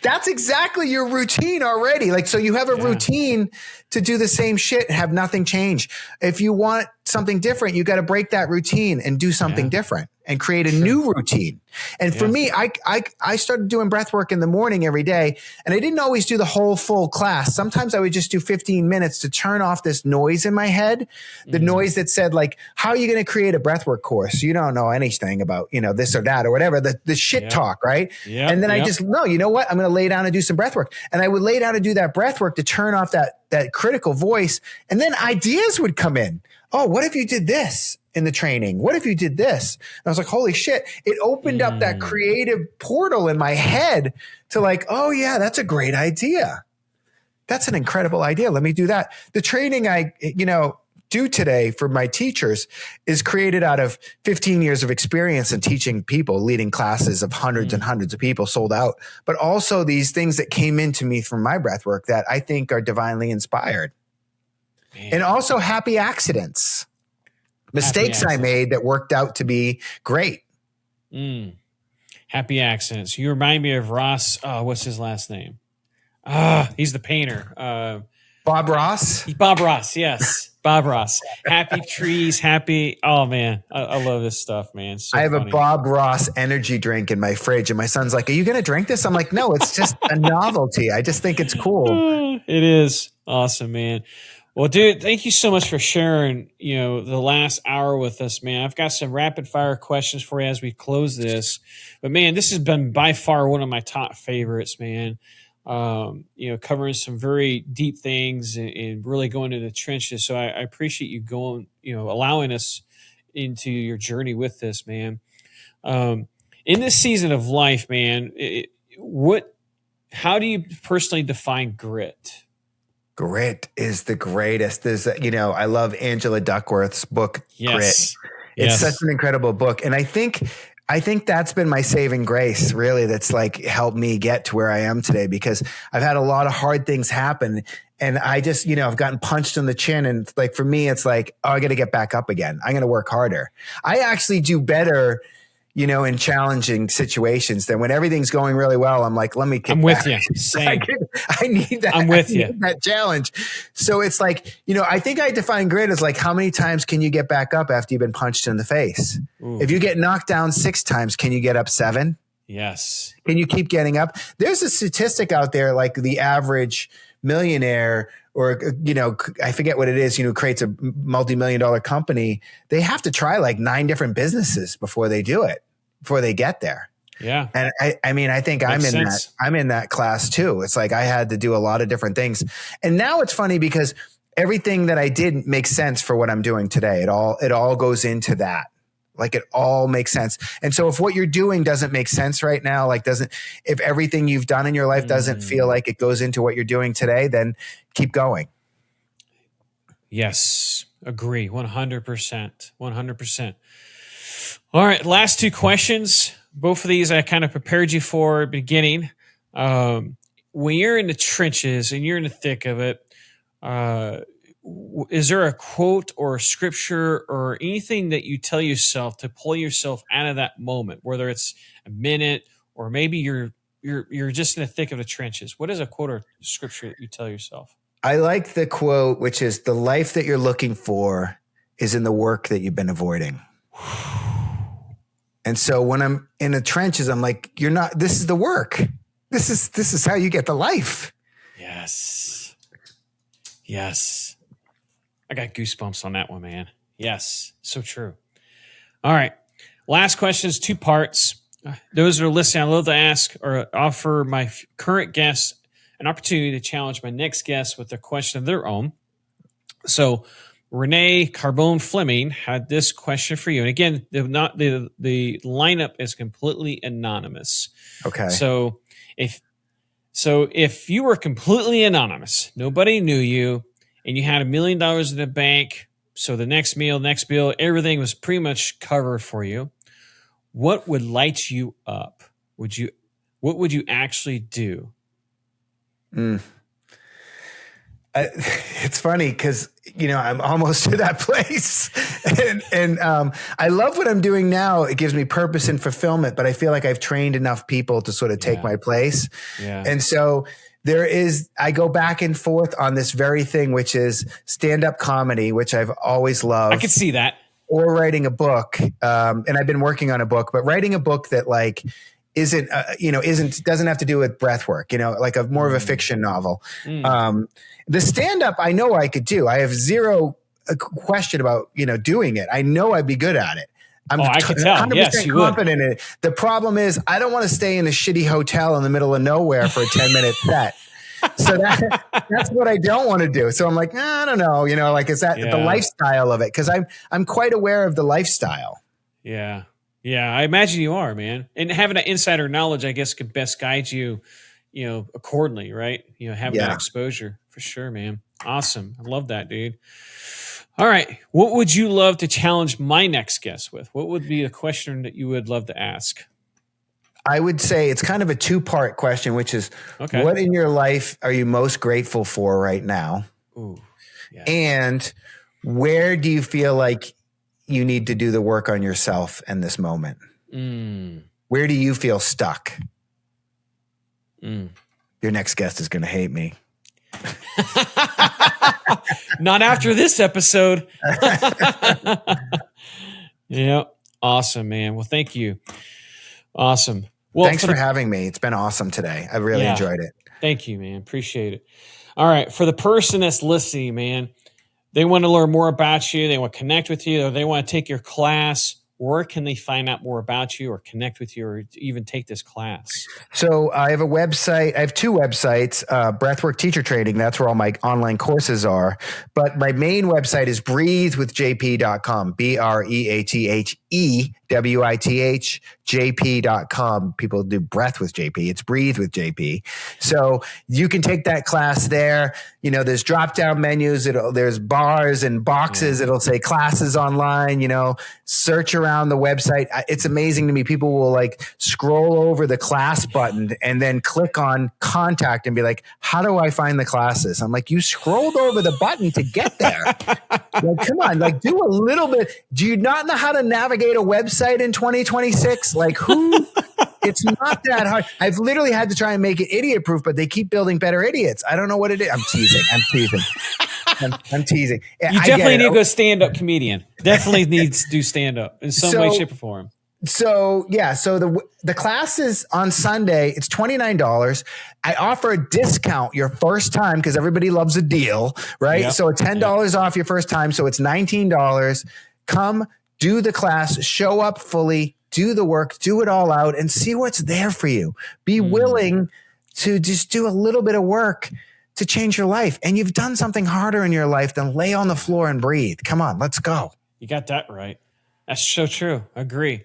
Speaker 1: That's exactly your routine already. Like, so you have a routine to do the same shit and have nothing change. If you want something different, you got to break that routine and do something different and create a new routine. And for me, I started doing breath work in the morning every day, and I didn't always do the whole full class. Sometimes I would just do 15 minutes to turn off this noise in my head, the noise that said like, how are you going to create a breath work course? You don't know anything about, this or that or whatever, the shit talk, right? Yep. And then I just, no, you know what? I'm going to lay down and do some breath work. And I would lay down and do that breath work to turn off that critical voice. And then ideas would come in. Oh, what if you did this in the training? What if you did this? And I was like, holy shit. It opened up that creative portal in my head to like, oh yeah, that's a great idea. That's an incredible idea. Let me do that. The training do today for my teachers is created out of 15 years of experience in teaching people, leading classes of hundreds and hundreds of people sold out, but also these things that came into me from my breath work that I think are divinely inspired. Man. And also happy accidents, mistakes I made that worked out to be great.
Speaker 2: Happy accidents. You remind me of Ross. What's his last name? He's the painter.
Speaker 1: Bob Ross?
Speaker 2: Bob Ross, yes. Bob Ross. Happy trees, happy. Oh, man. I love this stuff, man. So
Speaker 1: I have
Speaker 2: funny.
Speaker 1: A Bob Ross energy drink in my fridge, and my son's like, are you going to drink this? I'm like, no, it's just a novelty. I just think it's cool.
Speaker 2: It is. Awesome, man. Well, dude, thank you so much for sharing, the last hour with us, man. I've got some rapid fire questions for you as we close this. But, man, this has been by far one of my top favorites, man. Covering some very deep things and really going into the trenches. So I appreciate you going, allowing us into your journey with this, man. In this season of life, man, how do you personally define grit?
Speaker 1: Grit is the greatest. I love Angela Duckworth's book, Grit. It's such an incredible book. And I think that's been my saving grace, really. That's like helped me get to where I am today, because I've had a lot of hard things happen, and I just, I've gotten punched in the chin. And like, for me, it's like, I got to get back up again. I'm going to work harder. I actually do better, in challenging situations than when everything's going really well. I'm like, let me kick
Speaker 2: I'm with
Speaker 1: back.
Speaker 2: you. Same.
Speaker 1: I need that.
Speaker 2: I'm with you.
Speaker 1: That challenge. So it's like, I think I define grit as like, how many times can you get back up after you've been punched in the face? Ooh. If you get knocked down 6 times, can you get up 7? Yes. Can you keep getting up? There's a statistic out there, like the average millionaire, or, I forget what it is, creates a multi-million-dollar company. They have to try like 9 different businesses before they do it, before they get there. Yeah. And I think I'm in that class too. It's like I had to do a lot of different things. And now it's funny because everything that I did makes sense for what I'm doing today. It all goes into that. Like, it all makes sense. And so if what you're doing doesn't make sense right now, if everything you've done in your life doesn't feel like it goes into what you're doing today, then keep going. Yes. Agree. 100%. 100%. All right. Last 2 questions. Both of these I kind of prepared you for at the beginning. When you're in the trenches and you're in the thick of it, is there a quote or a scripture or anything that you tell yourself to pull yourself out of that moment, whether it's a minute or maybe you're just in the thick of the trenches? What is a quote or scripture that you tell yourself? I like the quote, which is, the life that you're looking for is in the work that you've been avoiding. And so when I'm in the trenches, I'm like, this is the work. This is how you get the life. Yes. Yes. I got goosebumps on that one, man. Yes. So true. All right. Last question is 2 parts. Those that are listening, I love to ask or offer my current guests an opportunity to challenge my next guest with a question of their own. So Renee Carbone Fleming had this question for you. And again, the lineup is completely anonymous. Okay. So if you were completely anonymous, nobody knew you, and you had $1 million in the bank, so the next meal, next bill, everything was pretty much covered for you, what would light you up? What would you actually do? It's funny because, I'm almost to that place, and I love what I'm doing now. It gives me purpose and fulfillment, but I feel like I've trained enough people to sort of take my place. Yeah. And so I go back and forth on this very thing, which is stand-up comedy, which I've always loved. I can see that. Or writing a book. And I've been working on a book, but writing a book that doesn't have to do with breath work, like more of a fiction novel. The stand-up, I know I could do. I have zero question about, doing it. I know I'd be good at it. I can tell. 100% yes, you confident in it. The problem is I don't want to stay in a shitty hotel in the middle of nowhere for a 10-minute set. So that's what I don't want to do. So I'm like, I don't know, is that the lifestyle of it? Because I'm quite aware of the lifestyle. Yeah. Yeah, I imagine you are, man. And having that insider knowledge, I guess, could best guide you, accordingly, right? Having that exposure for sure, man. Awesome. I love that, dude.
Speaker 2: All right. What would you love to challenge my next guest with? What would be a question that you would love to ask?
Speaker 1: I would say it's kind of a two-part question, which is what in your life are you most grateful for right now?
Speaker 2: Ooh, yes.
Speaker 1: And where do you feel like you need to do the work on yourself in this moment? Where do you feel stuck? Your next guest is going to hate me.
Speaker 2: Not after this episode. Yeah. Awesome, man. Well, thank you. Awesome. Well,
Speaker 1: thanks for having me. It's been awesome today. I really enjoyed it.
Speaker 2: Thank you, man. Appreciate it. All right. For the person that's listening, man, they want to learn more about you. They want to connect with you, or they want to take your class. Where can they find out more about you or connect with you or even take this class?
Speaker 1: So I have a website. I have two websites, Breathwork Teacher Training. That's where all my online courses are. But my main website is breathewithjp.com, BREATHEWITH, People do breath with JP. It's breathe with JP. So you can take that class there. You know, there's drop down menus. There's bars and boxes. It'll say classes online, search around the website. It's amazing to me. People will like scroll over the class button and then click on contact and be like, how do I find the classes? I'm like, you scrolled over the button to get there. Like, come on, like do a little bit. Do you not know how to navigate a website in 2026? Like who? It's not that hard. I've literally had to try and make it idiot proof, but they keep building better idiots. I don't know what it is. I'm teasing. I'm teasing.
Speaker 2: You definitely need to go stand-up comedian. Definitely needs to do stand-up in some way, shape, or form.
Speaker 1: So the class is on Sunday. It's $29. I offer a discount your first time because everybody loves a deal, right? Yep. So $10 off your first time. So it's $19. Come do the class, show up fully, do the work, do it all out, and see what's there for you. Be willing to just do a little bit of work to change your life. And you've done something harder in your life than lay on the floor and breathe. Come on, let's go.
Speaker 2: You got that right. That's so true. Agree.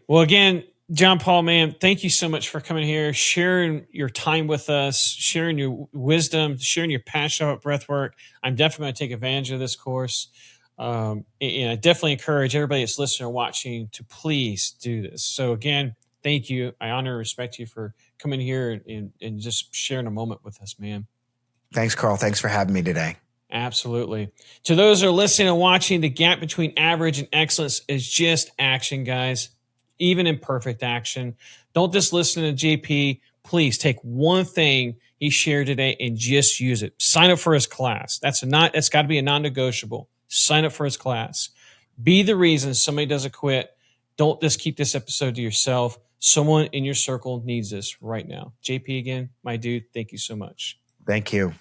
Speaker 2: Well, again, Jon Paul, man, thank you so much for coming here, sharing your time with us, sharing your wisdom, sharing your passion about breath work. I'm definitely going to take advantage of this course. And I definitely encourage everybody that's listening or watching to please do this. So again, thank you. I honor and respect you for coming here and just sharing a moment with us, man.
Speaker 1: Thanks, Karl. Thanks for having me today.
Speaker 2: Absolutely. To those who are listening and watching, the gap between average and excellence is just action, guys. Even imperfect action. Don't just listen to JP. Please take one thing he shared today and just use it. Sign up for his class. That's got to be a non-negotiable. Sign up for his class. Be the reason somebody doesn't quit. Don't just keep this episode to yourself. Someone in your circle needs this right now. JP, again, my dude, thank you so much.
Speaker 1: Thank you.